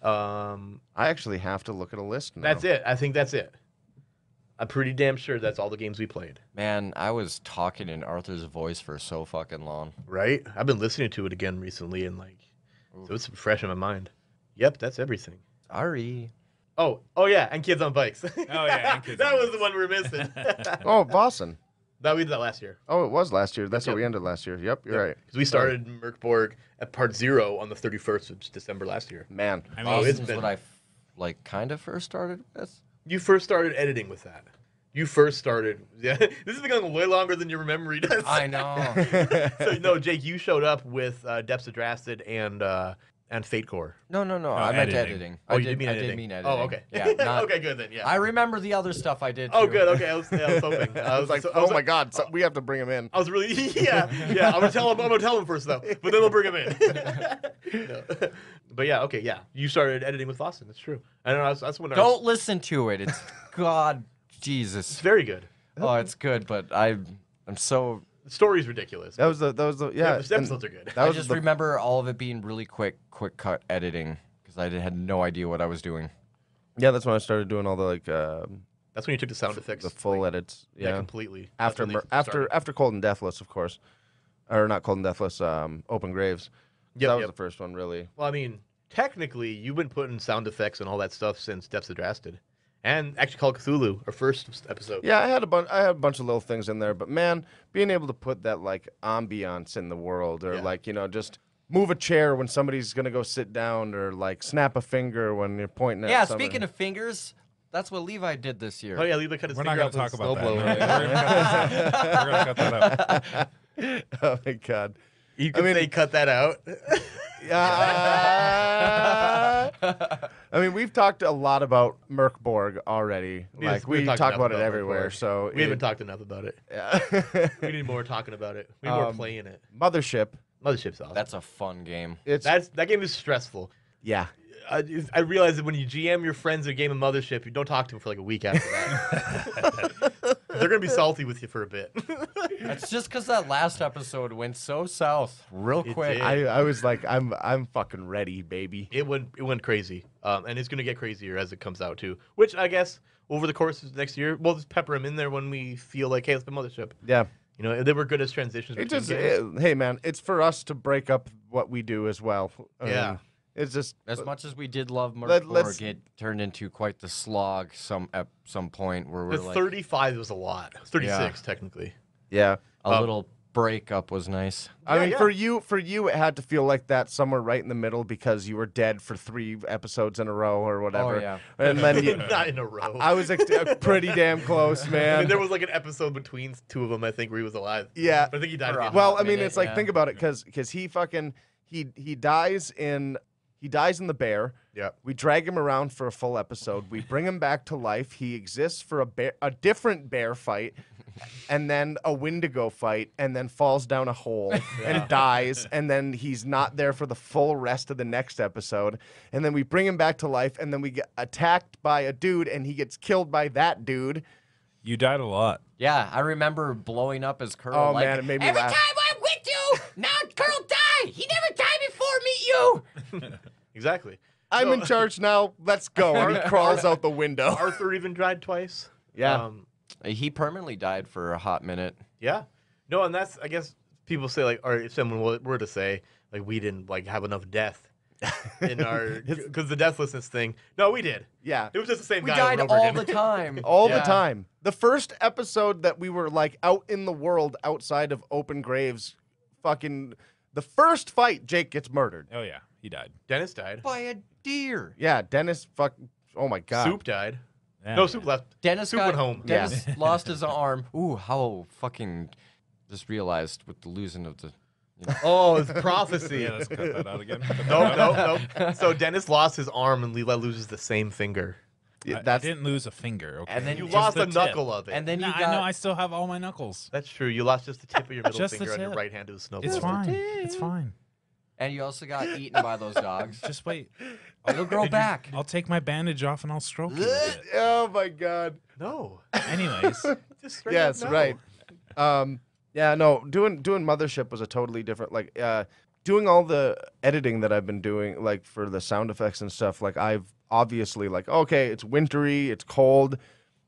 I actually have to look at a list now. That's it. I think that's it. I'm pretty damn sure that's all the games we played. Man, I was talking in Arthur's voice for so fucking long. Right? I've been listening to it again recently, and so it's fresh in my mind. Yep, that's everything. Sorry. Oh yeah, and Kids on Bikes. Oh, yeah, and Kids that on was the one we were missing. Oh, Boston. We did that last year. Oh, it was last year. That's Yep. how we ended last year. Yep, you're right. Because we started Merkborg at part 0 on the 31st of December last year. Man. I mean, Oh, This it's is been- what I kind of first started with. You first started editing with that. You first started. Yeah, this has been going way longer than your memory does. I know. So no, Jake, you showed up with Depths of Drasted and Fate Core. No. I meant editing. editing. Oh, I you did mean editing? I did mean editing. Oh, okay. Yeah. Not, Okay, good then. Yeah. I remember the other stuff I did. Oh, too. good. Okay, I was hoping. I was like, oh my God, so we have to bring him in. I was really yeah. I'm gonna tell him first though, but then we'll bring him in. No. But yeah, okay, yeah. You started editing with Boston. That's true. I don't know. That's when Don't listen to it. It's God, It's Jesus. very good. Oh, it's good, but I'm so. The story's ridiculous. That was the yeah. The episodes are good. That I was just the, remember all of it being really quick cut editing because I had no idea what I was doing. yeah, that's when I started doing all the That's when you took the sound effects. the full edits. Yeah, Yeah. completely. After That's when they after started. after Cold and Deathless, of course. Or not Cold and Deathless, Open Graves. Yep, that was yep. the first one, really. Well, I mean, technically, you've been putting sound effects and all that stuff since Depths of Drasted, and actually Call of Cthulhu, our first episode. Yeah, I had a bunch of little things in there, but man, being able to put that like ambiance in the world, or Yeah. like just move a chair when somebody's gonna go sit down, or like snap a finger when you're pointing at. Yeah, somebody. speaking of fingers, that's what Levi did this year. Oh yeah, Levi cut his We're finger not going off to with talk a about that. snowblower. We're going to cut that out. Oh my God. You can say cut that out. Yeah. I mean, we've talked a lot about Merkborg already. Yes, Like we've we talked talk enough about it about everywhere. Merkborg. So We haven't talked enough about it. Yeah. We need more talking about it. We need more playing it. Mothership. Mothership's awesome. That's a fun game. It's That game is stressful. yeah. I realize that when you GM your friends a game of Mothership, you don't talk to them for like a week after that. They're gonna be salty with you for a bit. That's just because that last episode went so south real It quick. did. I was like, I'm fucking ready, baby. It went crazy, and it's gonna get crazier as it comes out too. Which I guess over the course of next year, we'll just pepper them in there when we feel like, hey, let's play Mothership. Yeah. You know, they were good as transitions. It between just games. hey man, it's for us to break up what we do as well. I Yeah. mean, it's just As much as we did love let's- Merkborg, it turned into quite the slog at some point where we're The like 35 was a lot. 36 technically. yeah. a little breakup was nice. I Yeah, mean, yeah. for you, it had to feel like that somewhere right in the middle because you were dead for 3 episodes in a row or whatever. Oh, yeah. And then you, Not in a row. I was pretty damn close, I man. mean, there was like an episode between two of them, I think, where he was alive. Yeah. But I think he died. For at the a end. Well, I minute, mean, it's like yeah. think about it, because he fucking he dies in the bear. Yeah. We drag him around for a full episode. We bring him back to life. He exists for a different bear fight, and then a Wendigo fight, and then falls down a hole and dies, and then he's not there for the full rest of the next episode. And then we bring him back to life, and then we get attacked by a dude, and he gets killed by that dude. You died a lot. Yeah, I remember blowing up as Curl. Oh, like, man, it made me every laugh. time I'm with you, now Curl die. He never died before meet you. Exactly. I'm in charge now. Let's go. And he crawls out the window. Arthur even died twice. Yeah. He permanently died for a hot minute. Yeah. No, and that's, I guess people say, like, or if someone were to say, like, we didn't, like, have enough death in our, because the deathlessness thing. No, we did. Yeah. It was just the same We guy died over and all over the again. time. All the Yeah. time. The first episode that we were like out in the world outside of open graves, fucking the first fight, Jake gets murdered. Oh, yeah. He died. Dennis died. By a deer. Yeah, Dennis oh my god. Soup died. Yeah. No, Soup left. Dennis Soup got went home. Dennis lost his arm. Ooh, how fucking just realized with the losing of the. Oh, it's prophecy. Yeah, let's cut that out again. Cut that Nope, out. nope. So Dennis lost his arm, and Levi loses the same finger. Yeah, I didn't lose a finger. Okay. And then You Just lost the a tip. knuckle of it. And then No, you I got. know. I still have all my knuckles. That's true. You lost just the tip of your middle Just the finger on your tip. right hand to the snow. It's fine. It's fine. And you also got eaten by those dogs. Just wait. It'll grow back. I'll take my bandage off and I'll stroke you with it. Oh my god. No. Anyways, Just straight Yes, up no. right. Yeah, no, doing Mothership was a totally different, like, doing all the editing that I've been doing, like, for the sound effects and stuff, like, I've obviously, like, okay, it's wintry, it's cold,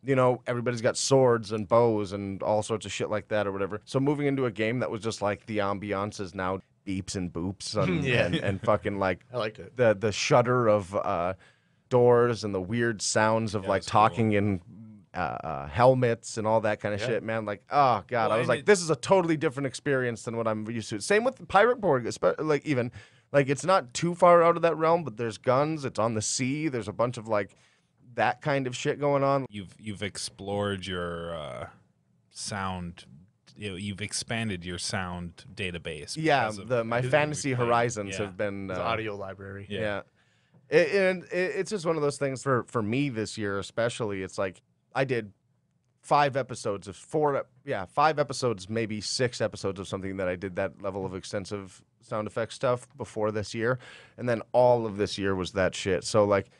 you know, everybody's got swords and bows and all sorts of shit like that or whatever. So moving into a game that was just, like, the ambiance is now beeps and boops and, Yeah. and fucking, like, I liked it. the shudder of doors and the weird sounds of, Yeah, like, that's cool. talking in helmets and all that kind of Yeah. shit, man. Like, oh god, Well, I was and like, this is a totally different experience than what I'm used to. Same with the Pirate Board, like even like it's not too far out of that realm, but there's guns. It's on the sea. There's a bunch of like that kind of shit going on. you've explored your sound. You've expanded your sound database. Yeah, because of my what fantasy we played. horizons Yeah. have been It's audio library. yeah. And it's just one of those things for me this year, especially. It's like I did 5 episodes of 5 episodes, maybe 6 episodes of something that I did that level of extensive sound effects stuff before this year. And then all of this year was that shit. So like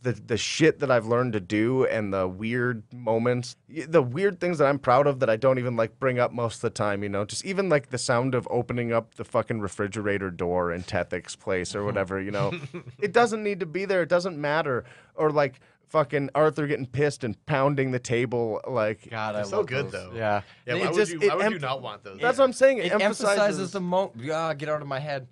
the shit that I've learned to do and the weird moments, the weird things that I'm proud of that I don't even like bring up most of the time, you know, just even like the sound of opening up the fucking refrigerator door in Tethic's place or whatever, you know, it doesn't need to be there. It doesn't matter. Or like fucking Arthur getting pissed and pounding the table. Like, God, I They're so love good, those. though. Yeah. Yeah, It why would just- you, it why would you em- not want those? that's what I'm saying. It emphasizes the get out of my head.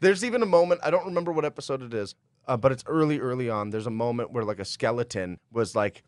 There's even a moment, I don't remember what episode it is, but it's early on. There's a moment where like a skeleton was like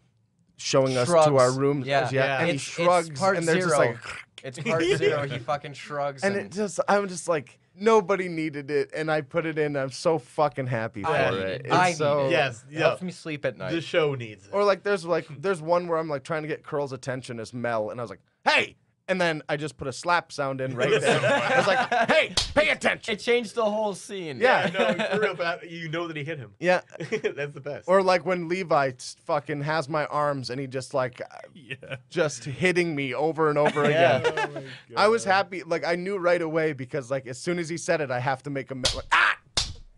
showing us to Shrugs. our room. Yeah. And he It's shrugs part and there's just zero. like It's part 0. He fucking shrugs. and it just I'm just like nobody needed it and I put it in. I'm so fucking happy for I need it. it. It's I need so it. Yes, It yeah. helps me sleep at night. The show needs it. Or like there's one where I'm like trying to get Curl's attention as Mel and I was like, "Hey!" And then I just put a slap sound in right there. I was like, "Hey, pay attention." It changed the whole scene. Yeah. no, for real, but you know that he hit him. Yeah. That's the best. Or like when Levi fucking has my arms and he just like Yeah. just hitting me over and over Yeah. again. I was happy. Like I knew right away because like as soon as he said it, I have to make a like,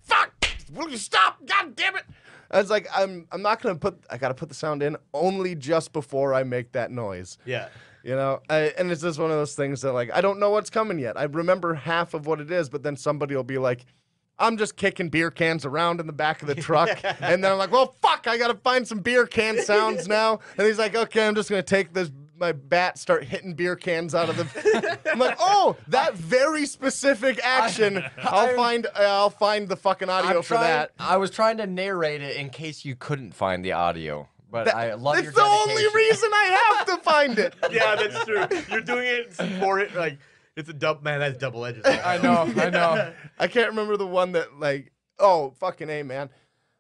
fuck! Will you stop? God damn it! I was like, I'm not gonna I gotta put the sound in only just before I make that noise. Yeah. You know, and it's just one of those things that like I don't know what's coming yet. I remember half of what it is, but then somebody will be like, I'm just kicking beer cans around in the back of the truck. And then I'm like, well, fuck, I got to find some beer can sounds now. And he's like, okay, I'm just going to take my bat, start hitting beer cans out of the. I'm like, oh, that very specific action. I'll find the fucking audio for that. I was trying to narrate it in case you couldn't find the audio. But I love your It's the only dedication. reason I have to find it. Yeah, that's true. You're doing it for it. Like, it's a man, that's double edged. I know. I can't remember the one that like, oh, fucking A, man.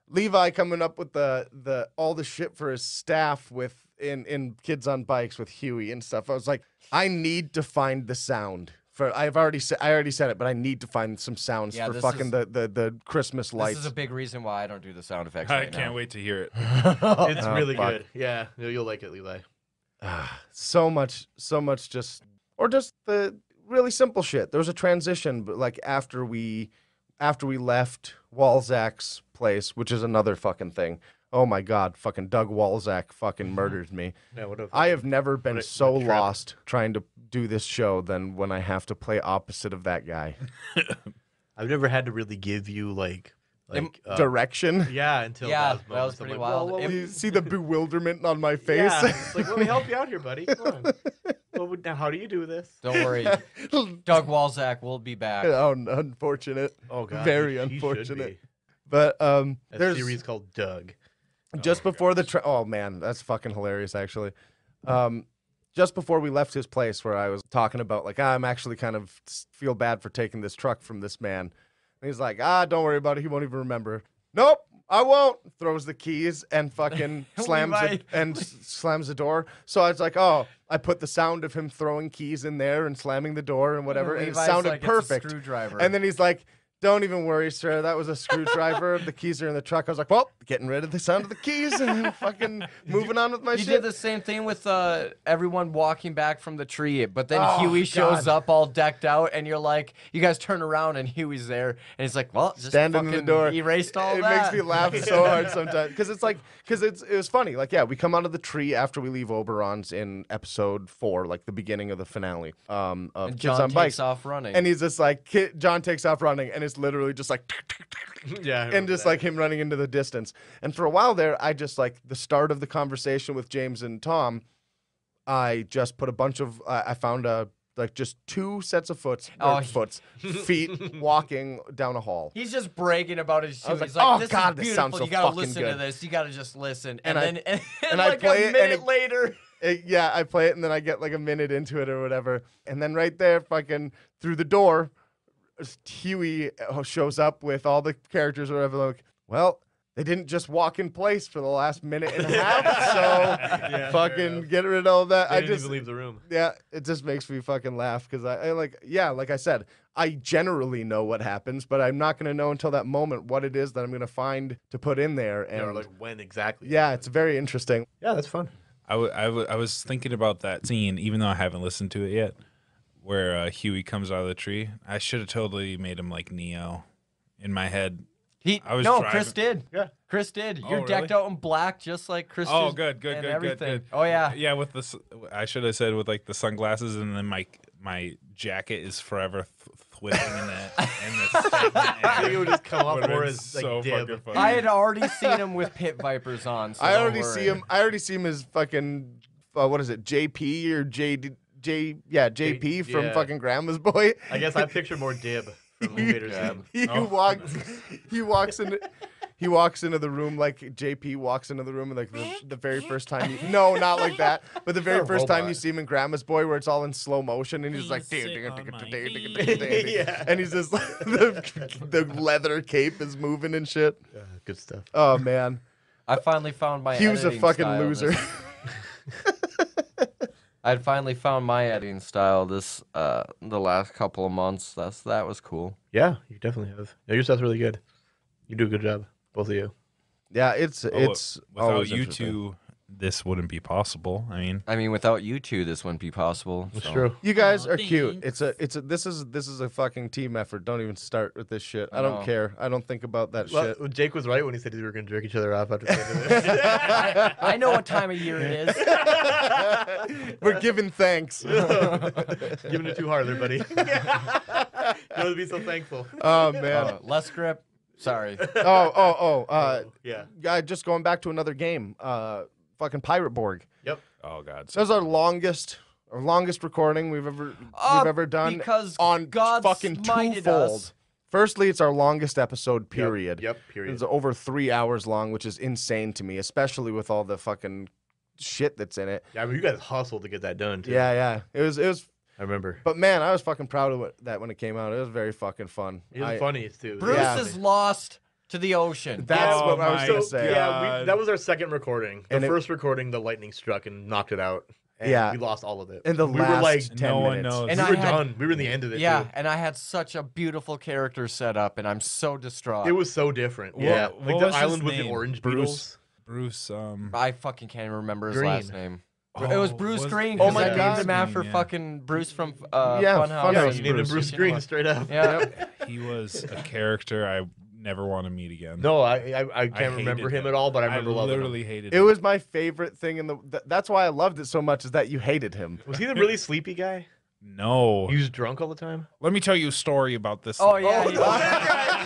Levi coming up with the all the shit for his staff with in Kids on Bikes with Huey and stuff. I was like, I need to find the sound. I already said it, but I need to find some sounds Yeah, for this fucking is- the Christmas lights. This is a big reason why I don't do the sound effects I right can't now. wait to hear it. It's really fuck. good. Yeah, you'll like it, Levi. so much just the really simple shit. There was a transition, but like after we left Walzak's place, which is another fucking thing. Oh my god, fucking Doug Walzak fucking murdered me. Yeah, what a, I have never been What a- so what a trap. lost trying to do this show than when I have to play opposite of that guy. I've never had to really give you like Direction. yeah, until Yeah, those that was moments. I'm pretty like, wild. well, You see the bewilderment on my face? yeah, it's like, let me help you out here, buddy. Come on. Well, now, how do you do this? Don't worry. Doug Walzak will be back. Oh, unfortunate. Oh god, Very he should unfortunate. be. But That there's series called Doug. just before the oh man, that's fucking hilarious actually. Just before we left his place where I was talking about like I'm actually kind of feel bad for taking this truck from this man. And he's like, don't worry about it, he won't even remember. Nope. I won't. Throws the keys and fucking slams Levi. it and slams the door. So I was like, oh, I put the sound of him throwing keys in there and slamming the door and whatever, and it Levi's sounded like, perfect. It's a screwdriver. And then he's like, don't even worry, sir. That was a screwdriver. The keys are in the truck. I was like, well, getting rid of the sound of the keys and fucking moving on with my you shit. did the same thing with everyone walking back from the tree, but then Oh, Huey shows God. up all decked out, and you're like, you guys turn around, and Huey's there, and he's like, well, just Standing in the fucking door. erased all it that. makes me laugh so hard sometimes because it was funny. Like, yeah, we come out of the tree after we leave Oberon's in episode 4, like the beginning of the finale of And Kids John on takes Bikes. off running. And he's just like, John takes off running, and it's literally just like, Yeah, I and remember just that. like him running into the distance. And for a while there, I just like the start of the conversation with James and Tom. I just put a bunch of, I found like just 2 sets of feet walking down a hall. He's just bragging about his shoe. I was He's like, like, oh, this God, is this sounds beautiful. so You gotta fucking listen to good. this. You gotta just listen. And And, I- then and I like play a it, and minute it- later. Yeah, I play it, and then I get like a minute into it or whatever. And then right there, fucking through the door, Huey shows up with all the characters or whatever. Like, well, they didn't just walk in place for the last minute and a half, so fair fucking enough. get rid of all that. They I didn't just even leave the room. Yeah, it just makes me fucking laugh because I like, yeah, like I said, I generally know what happens, but I'm not going to know until that moment what it is that I'm going to find to put in there. And Or like when exactly. yeah, it's very interesting. Yeah, that's fun. I was thinking about that scene, even though I haven't listened to it yet, where Huey comes out of the tree. I should have totally made him like Neo in my head. I was Chris did. Yeah. Chris did. Oh, You're decked really? out in black, just like Chris. Oh, did, good, and good, everything. good. Oh yeah. Yeah, with the I should have said with like the sunglasses, and then my jacket is forever whipping in the I think it would just come off Would've more been as like so dib. fucking funny. I had already seen him with pit vipers on. So I don't already worry. see him. I already see him as fucking what is it, JP or JP from yeah. fucking Grandma's Boy. I guess I picture more dib from Invader Zim. He walks into the room like JP walks into the room and like the very first time no, not like that, but the very Not a first time robot. you see him in Grandma's Boy where it's all in slow motion and he's like Yeah. and he's just like the leather cape is moving and shit. Yeah, good stuff. Oh man, I finally found my. he was a editing fucking style loser. I'd finally found my editing style this the last couple of months. That was cool. Yeah, you definitely have. Yeah, your stuff's really good. You do a good job, both of you. Yeah, it's without always you interesting. two, this wouldn't be possible. I mean, I mean, without you two, this wouldn't be possible. That's so. true. You guys Aw, are cute. thanks. This is a fucking team effort. Don't even start with this shit. I I know. don't care. I don't think about that Well, shit. Jake was right when he said we were going to jerk each other off after the end of this. I know what time of year it is. We're giving thanks. Giving it too hard there, buddy. Don't be so thankful. Oh man. Less grip. Sorry. Yeah. Yeah, just going back to another game. Fucking Pirate Borg. Yep. oh god, That was our longest recording we've ever done because on God fucking smited twofold. us. Firstly, it's our longest episode, period. Yep. Period. It's over 3 hours long, which is insane to me, especially with all the fucking shit that's in it. Yeah, I mean, you guys hustled to get that done, too. Yeah. It was. I remember. But man, I was fucking proud of that when it came out. It was very fucking fun. It was the funniest, too. Bruce Yeah. is lost to the ocean. That's Oh what I was my gonna say. Yeah, God. that was our second recording. The And it- first recording, the lightning struck and knocked it out. And Yeah. we lost all of it. In the we last were like, 10 no one minutes. knows. And we I were had- done. We were in the end of it. Yeah, too. and I had such a beautiful character set up, and I'm so distraught. It was so different. What- Yeah, what like was the his island with the name? orange Bruce? beetles. Bruce. I fucking can't even remember his Green. last name. It was Bruce Green. Oh 'cause my I named God. him after Yeah. fucking Bruce from Yeah, Funhouse. Funhouse. Yeah, Bruce. you named him Bruce Green straight up. Yeah. He was a character I never want to meet again. No, I can't hated remember him at all, but I remember loving literally him. hated It him. was my favorite thing in the. That's why I loved it so much. Is that you hated him? Was he the really sleepy guy? No. He was drunk all the time. Let me tell you a story about this. Oh thing. yeah. Oh, he- that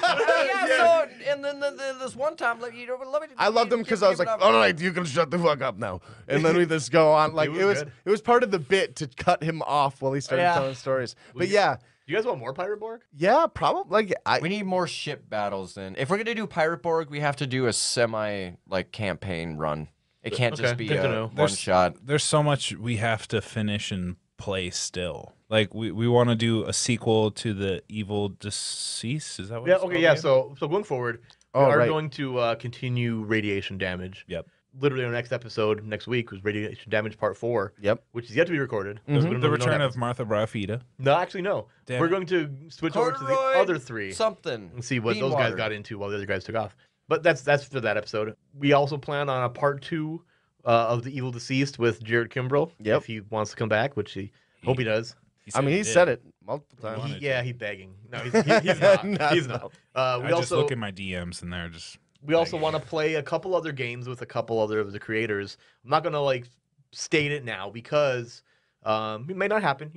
yeah. So and then this one time, like let me. I loved him because I was like, all right, you can shut the fuck up now. And then we just go on. Like It was good. it was part of the bit to cut him off while he started Yeah. telling stories. But We- yeah, You guys want more Pirate Borg? yeah, probably. Like We need more ship battles. Then, if we're gonna do Pirate Borg, we have to do a semi campaign run. It can't just Okay, be good to a know. one There's- shot. There's so much we have to finish and play still. Like we want to do a sequel to the Evil Deceased. Is that what? Yeah. it's Okay. called Yeah. again? So going forward, Oh, we are right. going to continue radiation damage. Yep. Literally, our next episode next week was radiation damage part 4. Yep. Which is yet to be recorded. 'Cause we don't The know when return that of Martha Brafita. No, actually, no. Damn We're it. going to switch over to the Corduroy other 3 something. and see what Bean those water. guys got into while the other guys took off. But that's for that episode. We also plan on a part 2 of The Evil Deceased with Jared Kimbrell. Yep. If he wants to come back, which he hope he does. He said it multiple times. He's begging. No, he's not. Not He's at not. all. We I just also look at my DMs and they're just. we also want to play a couple other games with a couple other of the creators. I'm not gonna like state it now because it may not happen,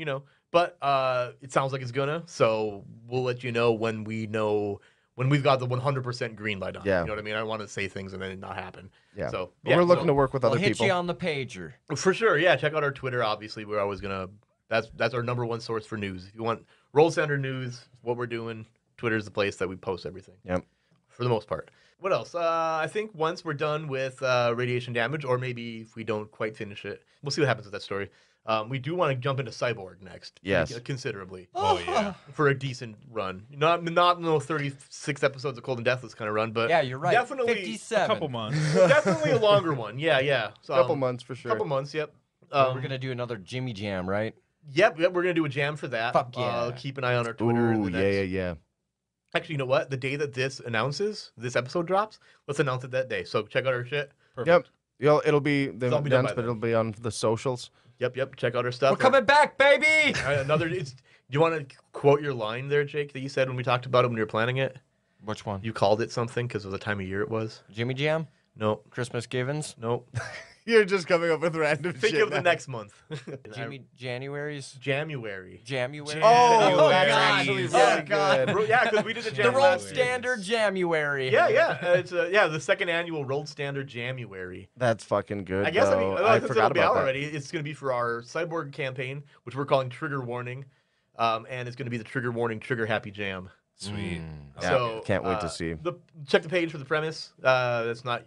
but it sounds like it's gonna. So we'll let you know when we've got the 100% green light on. Yeah. You know what I mean? I don't want to say things and then it not happen. Yeah. So But we're looking to work with We'll other hit people. you on the pager. for sure. Yeah, check out our Twitter. Obviously, we're always gonna. That's our number one source for news. If you want Roll Center news, what we're doing, Twitter's the place that we post everything. Yep. For the most part. What else? I think once we're done with radiation damage, or maybe if we don't quite finish it, we'll see what happens with that story. We do want to jump into Cyborg next. Yes. Considerably. Oh yeah. For a decent run. Not no 36 episodes of Cold and Deathless kind of run, but Yeah, you're right. Definitely 57. A couple months. definitely a longer one. Yeah. So, Couple months for sure. Couple months, yep. We're going to do another Jimmy Jam, right? Yep, we're going to do a jam for that. Fuck yeah. Keep an eye on our Twitter. in Ooh, the next- yeah. Actually, you know what? The day that this episode drops, let's announce it that day. So check out our shit. Perfect. Yep. It'll be the It'll be done events, by but then. it'll be on the socials. Yep. Check out our stuff. We're coming back, baby! Do you want to quote your line there, Jake, that you said when we talked about it when you were planning it? Which one? You called it something because of the time of year it was. Jimmy Jam? No. Christmas Givens? No. You're just coming up with random Think shit of the now. next month. Jimmy January's? January. January? Oh, God. that's actually Oh, really God. good. Yeah, because we did the The jam Roll last year. Standard January. Yeah. It's the second annual Rolled Standard January. That's fucking good. I guess though. I forgot it'll be about out that. already. It's going to be for our Cyborg campaign, which we're calling Trigger Warning, and it's going to be the Trigger Warning Trigger Happy Jam. Sweet. Yeah, So can't wait to see. Check the page for the premise. That's not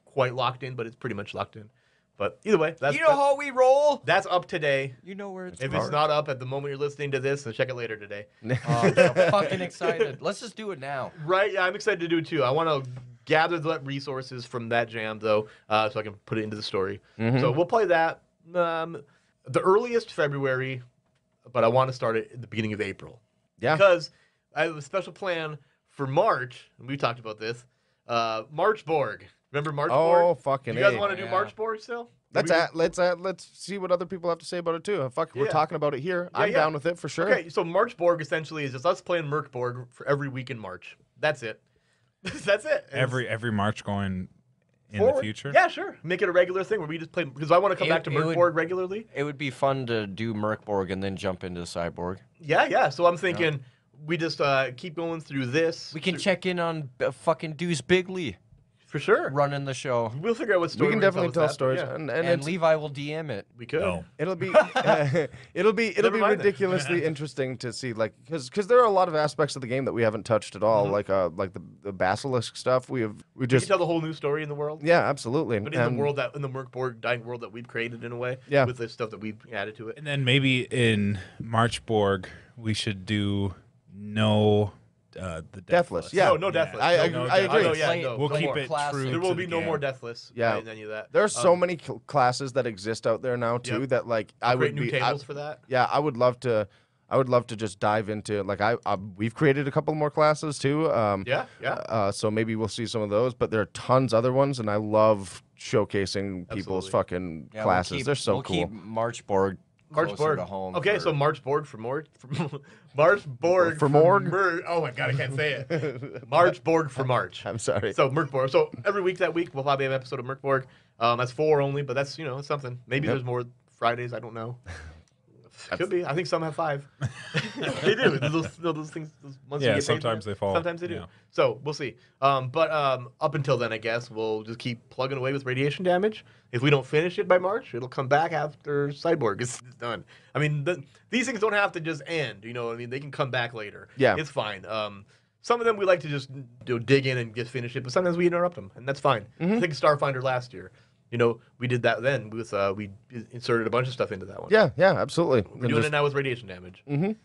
quite locked in, but it's pretty much locked in. But either way, You know how we roll? that's up today. You know where it's If it's not up at the moment you're listening to this, then check it later today. Oh, I'm so fucking excited. Let's just do it now. Right? Yeah, I'm excited to do it too. I want to gather the resources from that jam though, so I can put it into the story. So we'll play that the earliest February, but I want to start it at the beginning of April. Yeah. Because I have a special plan for March, and we talked about this. March Borg. Remember March Borg? Oh, fucking You guys A. want to do Yeah. March Borg still? Let's see what other people have to say about it too. Fuck, we're Yeah. talking about it here. I'm yeah. down with it for sure. Okay, so March Borg essentially is just us playing Merc Borg for every week in March. That's it. That's it. And Every March going in forward. the future. Yeah, sure. Make it a regular thing where we just play because I want to come back to It Merc would- Borg regularly. It would be fun to do Mercborg and then jump into Cyborg. Yeah. So I'm thinking we just keep going through this. We can check in on fucking Deuce Bigley for sure. running the show. We'll figure out what story We can we're gonna definitely with tell that, stories, yeah. and And it's, Levi will DM it. We could. No. it'll be it'll be Never mind then. ridiculously interesting to see, like, because there are a lot of aspects of the game that we haven't touched at all, like the basilisk stuff. We We just can tell the whole new story in the world. yeah, absolutely. But in the world in the Merc Borg dying world that we've created in a way. Yeah. With the stuff that we've added to it. And then maybe in March Borg we should do the Deathless, yeah. No Deathless. I No, agree. I agree. Oh, yeah, Play no, We'll no keep more. it Classic. true. There will to be the no game. more Deathless. Yeah. And any of that. There are so many classes that exist out there now too Yep. that like I Create would new be tables for that. yeah, I would love to just dive into, like, we've created a couple more classes too. Yeah. So maybe we'll see some of those, but there are tons other ones, and I love showcasing people's Absolutely. fucking Yeah, classes. They're so we'll cool. Keep Marchborg March closer Borg. to home. Okay, for- so March Borg for more. March Borg For Morg? Oh my god, I can't say it. March Borg for March. I'm sorry. So Merc Borg. So every week that week we'll probably have an episode of Merc Borg. That's 4 only, but that's it's something. Maybe Yep. there's more Fridays. I don't know. Could be. I think some have 5. They do. Those things. Those months you Yeah, get paid sometimes for. they fall. Sometimes they do. Yeah. So we'll see. But up until then, I guess we'll just keep plugging away with radiation damage. If we don't finish it by March, it'll come back after Cyborg is done. I mean, these things don't have to just end. You know what I mean? They can come back later. Yeah. It's fine. Some of them we like to just dig in and just finish it, but sometimes we interrupt them, and that's fine. I think Starfinder last year. We did that then with we inserted a bunch of stuff into that one. Yeah, absolutely. We're doing it now with radiation damage. And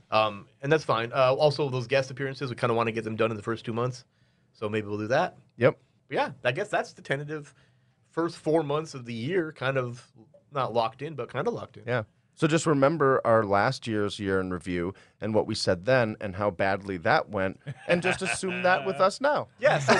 that's fine. Also, those guest appearances, we kind of want to get them done in the first 2 months. So maybe we'll do that. Yep. But yeah, I guess that's the tentative first 4 months of the year, kind of not locked in, but kind of locked in. Yeah. So just remember our last year's year in review and what we said then and how badly that went, and just assume that with us now. Yeah, so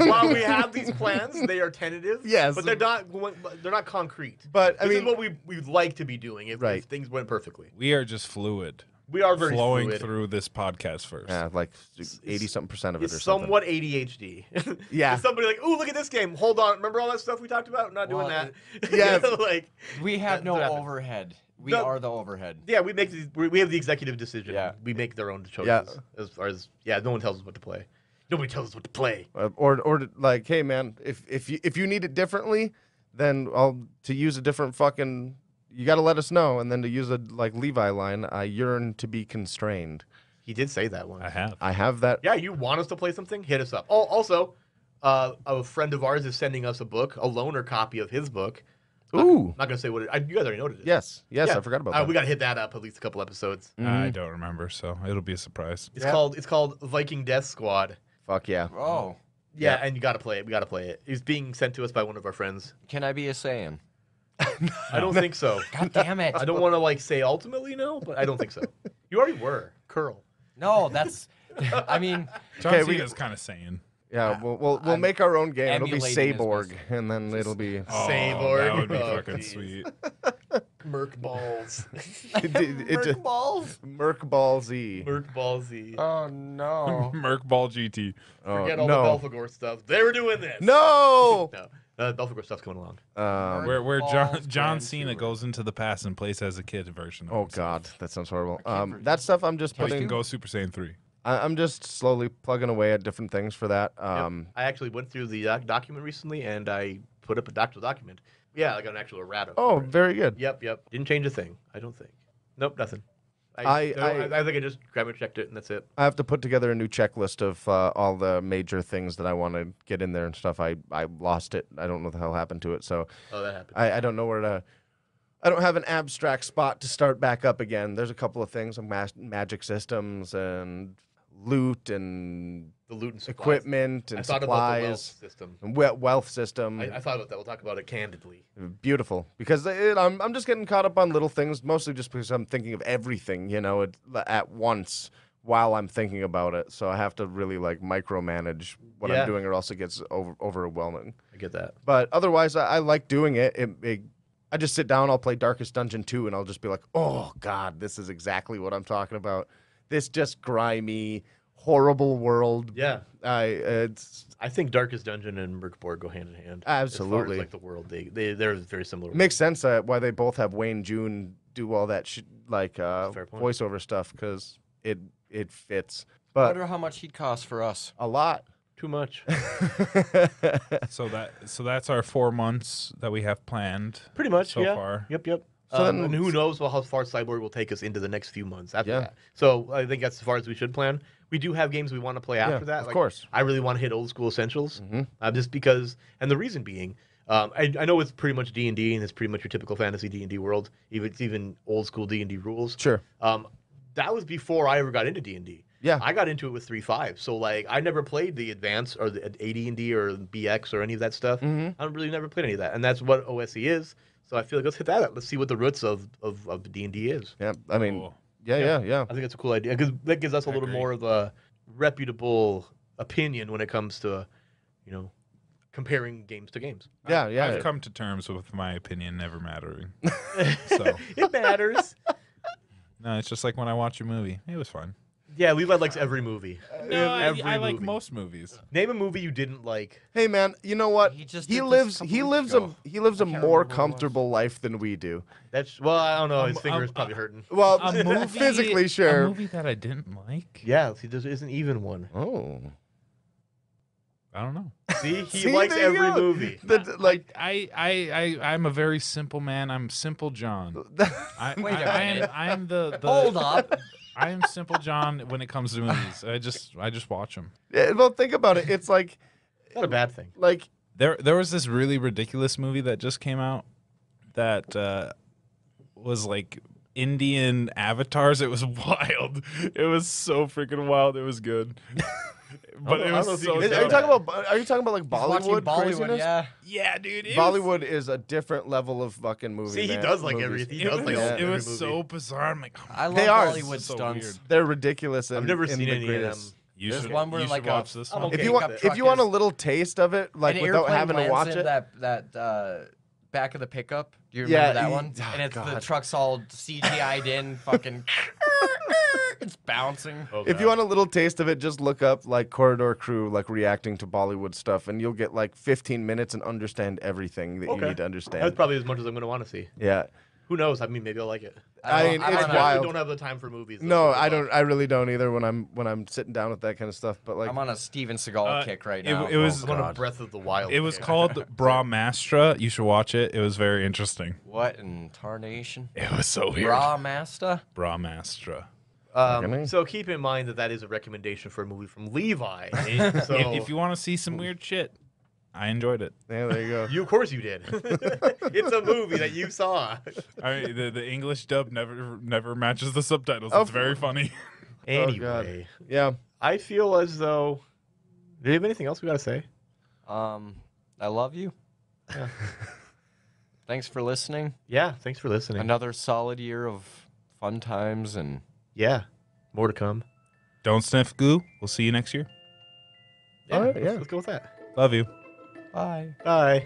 while we have these plans, they are tentative. Yes. But they're not concrete. But I This mean, is what we'd like to be doing if things went perfectly. We are just fluid. We are very flowing fluid. through this podcast first. yeah, like 80-something% of it It's or something. somewhat ADHD. Yeah. It's somebody like, ooh, look at this game. Hold on. Remember all that stuff we talked about? I'm not doing Well, that. yeah. like, We have That's no what happens. overhead. We No. are the overhead. yeah, we have the executive decision. Yeah. We make their own choices. Yeah. As far as no one tells us what to play. Nobody tells us what to play. Or like, hey man, if you need it differently, then to use a different fucking. You got to let us know, and then to use a like Levi line, I yearn to be constrained. He did say that once. I have. I have that. Yeah, you want us to play something? Hit us up. Oh, also, a friend of ours is sending us a book, a loaner copy of his book. Ooh. I'm not gonna say what it. You guys already know what it is. Yes. Yeah. I forgot about that. We gotta hit that up at least a couple episodes. I don't remember, so it'll be a surprise. It's called Viking Death Squad. Fuck yeah. Oh, Yeah, and you gotta play it. We gotta play it. It's being sent to us by one of our friends. can I be a Saiyan? I don't think so. God damn it! I don't want to like say ultimately no, but I don't think so. You already were Curl. No, that's. I mean, John Okay, we- Cena's kind of saying. Yeah, we'll make our own game. It'll be emulating his Saborg, business. and then it'll be. Oh, Saborg. that would be Oh, fucking geez. sweet. Merc balls. Merc balls. Merc Ball Z. Merc ball Z. Oh no! Merc Ball GT. Forget all no. the Belphegor stuff. They were doing this. No. No, Belphegor stuff's coming along. Where Balls, John Grand Cena Steward. goes into the past and plays as a kid version of Oh himself. God, that sounds horrible. can't That stuff I'm just So he putting. can go Super Saiyan 3. I'm just slowly plugging away at different things for that. I actually went through the document recently, and I put up a actual document. Yeah, like an actual errata. Oh, very good. Yep. Didn't change a thing. I don't think. Nope, nothing. I think I just grammar checked it, and that's it. I have to put together a new checklist of all the major things that I want to get in there and stuff. I lost it. I don't know what the hell happened to it. So Oh, that happened. I don't know where to. I don't have an abstract spot to start back up again. There's a couple of things, magic systems and loot and The loot and supplies. equipment I and thought about the wealth supplies. system. And wealth system. I thought about that. We'll talk about it candidly. Beautiful, because I'm just getting caught up on little things, mostly just because I'm thinking of everything, at once while I'm thinking about it. So I have to really like micromanage what Yeah. I'm doing, or else it gets overwhelming. I get that. But otherwise, I like doing it. I just sit down, I'll play Darkest Dungeon 2, and I'll just be like, oh God, this is exactly what I'm talking about. This just grimy, horrible world. Yeah. It's I think Darkest Dungeon and Merkborg go hand in hand. Absolutely. As far as, like the world, they're very similar. It makes sense why they both have Wayne June do all that Fair point. voiceover stuff, because it fits. I But wonder how much he'd cost for us. a lot. Too much. So that's our 4 months that we have planned. Pretty much. So yeah. far. Yep. So then- and who knows how far Cyborg will take us into the next few months after Yeah. that. So I think that's as far as we should plan. We do have games we want to play after that. of Like, course. I really want to hit Old School Essentials, just because, and the reason being, I know it's pretty much D&D, and it's pretty much your typical fantasy D&D world. It's even old school D&D rules. Sure. That was before I ever got into D&D. Yeah. I got into it with 3.5. So, like, I never played the Advance or the AD&D or BX or any of that stuff. I really never played any of that. And that's what OSE is. So I feel like let's hit that up. Let's see what the roots of the D&D is. Yeah. I mean, Cool. yeah. I think that's a cool idea because that gives us a little agree. more of a reputable opinion when it comes to, comparing games to games. Yeah. I've come to terms with my opinion never mattering. So It matters. no, it's just like when I watch a movie. It was fun. Yeah, Levi likes every movie. No, Every I like movie. most movies. Name a movie you didn't like. Hey man, you know what? He just He did this lives a he couple lives weeks a ago. he lives a I can't more remember what it was. comfortable life than we do. Well, I don't know. His Um, finger is um, probably hurting. Well, A movie, physically A sure. movie that I didn't like. Yeah, see, there isn't even one. Oh. I don't know. See, he See, likes there you every go. movie. Like I'm a very simple man. I'm simple John. Wait a minute. I'm the Hold up. I am simple John when it comes to movies. I just watch them. yeah, well, think about it. It's like Not a bad thing. There was this really ridiculous movie that just came out that was like Indian avatars. It was wild. It was so freaking wild. It was good. But it was so. Are you talking about like Watching Bollywood craziness? yeah. Yeah, dude. Bollywood is a different level of fucking movie. See, he man. does like Movies. everything. He It does was, like all it every was movie. so bizarre. I'm like, oh, I love They are Bollywood so stunts. weird. They're ridiculous. I've never seen any of them. greatest. you There's should, one where you like should watch this I'm one. okay. If you want a little taste of it, like an without airplane having to lands watch in it, that back of the pickup. Do you Yeah, remember that one? oh, And it's the God. truck's all CGI'd in, fucking. It's bouncing. Oh, if you God. want a little taste of it, just look up like Corridor Crew like reacting to Bollywood stuff, and you'll get like 15 minutes and understand everything that you Okay. need to That's understand. probably as much as I'm going to want to see. Yeah. Who knows? I mean, maybe I'll like it. I mean, I'm it's on a- I wild. don't have the time for movies. though, No, so I good don't. luck. I really don't either when I'm sitting down with that kind of stuff. But like, I'm on a Steven Seagal kick right now. it was- I'm on a God. Breath of the Wild. It was kick. called Brahmastra. You should watch it. It was very interesting. What in tarnation? It was so weird. Raw Master? Brahmastra. So keep in mind that is a recommendation for a movie from Levi. So If you want to see some weird shit, I enjoyed it. yeah, there you go. of course you did. It's a movie that you saw. I mean, the English dub never matches the subtitles. Oh, It's very funny. Anyway, Yeah. I feel as though. Do you have anything else we got to say? I love you. Yeah. Thanks for listening. Yeah. Thanks for listening. Another solid year of fun times and Yeah. More to come. Don't sniff glue. We'll see you next year. Yeah. All right, let's, yeah. let's go with that. Love you. bye. Bye.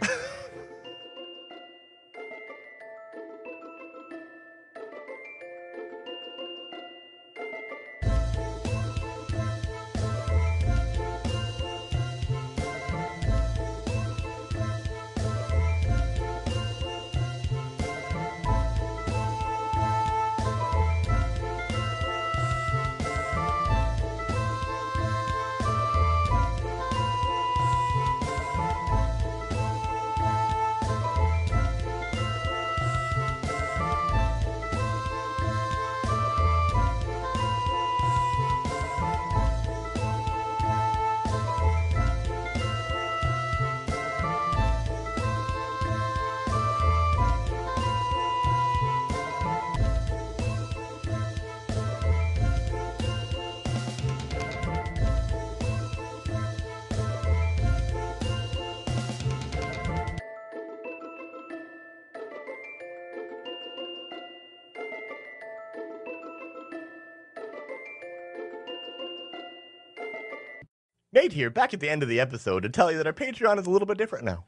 Nate here, back at the end of the episode to tell you that our Patreon is a little bit different now.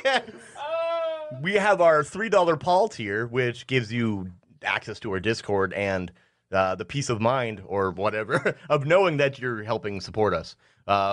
Yes. We have our $3 Paul tier, which gives you access to our Discord and the peace of mind or whatever of knowing that you're helping support us,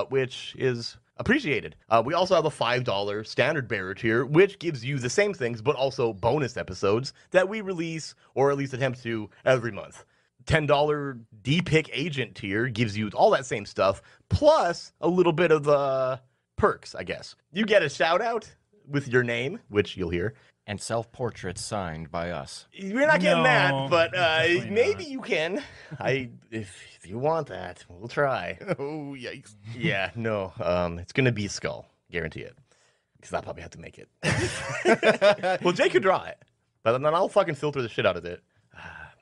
which is appreciated. We also have a $5 standard bearer tier, which gives you the same things, but also bonus episodes that we release or at least attempt to every month. $10 D-Pick Agent tier gives you all that same stuff, plus a little bit of perks, I guess. You get a shout-out with your name, which you'll hear. And self-portraits signed by us. You're not getting No, that, but definitely maybe not. you can. If you want that, we'll try. Oh yikes! Yeah, no, it's gonna be a skull, guarantee it. Because I'll probably have to make it. Well, Jake could draw it, but then I'll fucking filter the shit out of it.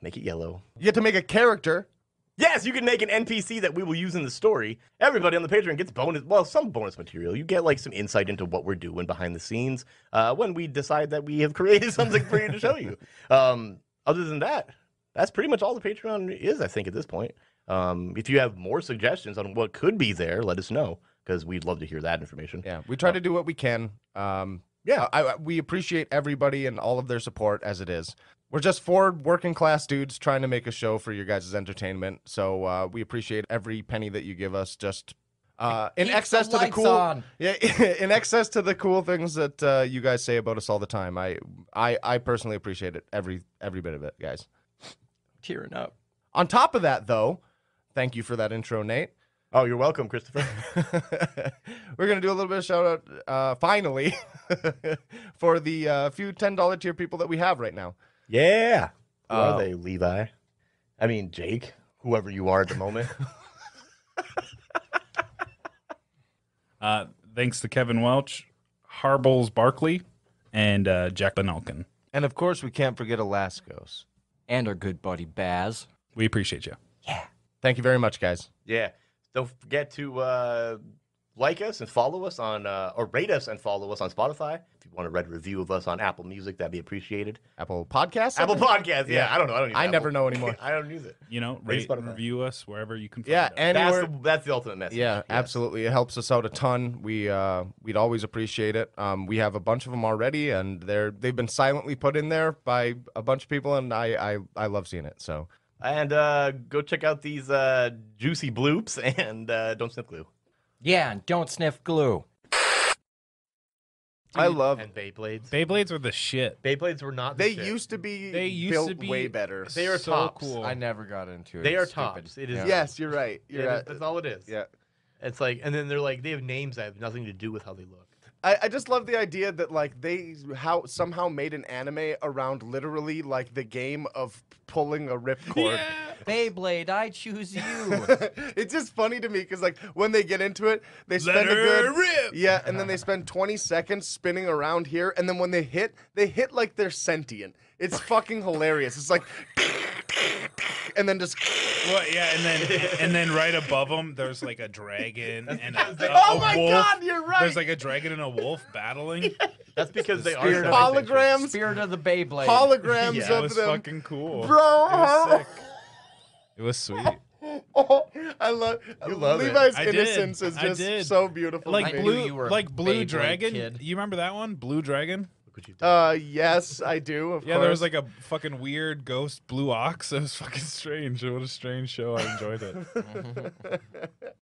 Make it yellow. You get to make a character. Yes, you can make an NPC that we will use in the story. Everybody on the Patreon gets some bonus material. You get like some insight into what we're doing behind the scenes when we decide that we have created something for you to show you. Other than that, that's pretty much all the Patreon is, I think, at this point. If you have more suggestions on what could be there, let us know, because we'd love to hear that information. Yeah, we try to do what we can. We appreciate everybody and all of their support as it is. We're just four working class dudes trying to make a show for your guys' entertainment. So we appreciate every penny that you give us. Just in Keep excess the to the lights cool, on. yeah, in excess to the cool things that you guys say about us all the time. I personally appreciate it, every bit of it, guys. Tearing up. On top of that, though, thank you for that intro, Nate. Oh, you're welcome, Christopher. We're going to do a little bit of shout out, finally, for the few $10 tier people that we have right now. Yeah. Who are they, Levi? I mean, Jake, whoever you are at the moment. Thanks to Kevin Welch, Harbles Barkley, and Jack Benelkin. And of course, we can't forget Alaskos. And our good buddy Baz. We appreciate you. Thank you very much, guys. Yeah. Don't forget to like us and follow us on, or rate us and follow us on Spotify. If you want to read a review of us on Apple Music, that'd be appreciated. Apple Podcasts? Apple Podcasts, yeah. Yeah. I don't know. I don't use I Apple. never know anymore. I don't use it. You know, Rate rate and Spotify. review us wherever you can find Yeah, us. anywhere. That's the ultimate message. Yeah, Yes. absolutely. It helps us out a ton. We'd always appreciate it. We have a bunch of them already, and they've been silently put in there by a bunch of people, and I love seeing it. So And go check out these juicy bloops and Don't Sniff Glue. Yeah, and don't sniff glue. I love. And Beyblades. Beyblades were the shit. Beyblades were not. They shit. used to be. They used built to be way better. They are so tops. cool. I never got into it. They are It's stupid. tops. It is. Yeah. Yes, you're right. You're Yeah, right. that's all it is. Yeah. It's like, and then they're like, they have names that have nothing to do with how they look. I just love the idea that like they somehow made an anime around literally like the game of pulling a ripcord. Beyblade, I choose you. It's just funny to me because like when they get into it, they Let spend a her good rip. yeah, and then they spend 20 seconds spinning around here, and then when they hit like they're sentient. It's fucking hilarious. It's like, and then just. Well, yeah, and then right above them, there's like a dragon and a Oh my wolf. God, you're right. There's like a dragon and a wolf battling. That's because they are spirit of Holograms. Spirit of the Beyblade. Holograms Yeah. It of was them. fucking cool. Bro. It was sick. It was sweet. I love You love it. Levi's I did. innocence is I just did. so beautiful. Like to me. knew you were a Blue Beyblade Dragon. kid. You remember that one? Blue Dragon? Look what you've done. Yes, I do. Of Yeah, course. there was like a fucking weird ghost blue ox. It was fucking strange. What a strange show. I enjoyed it.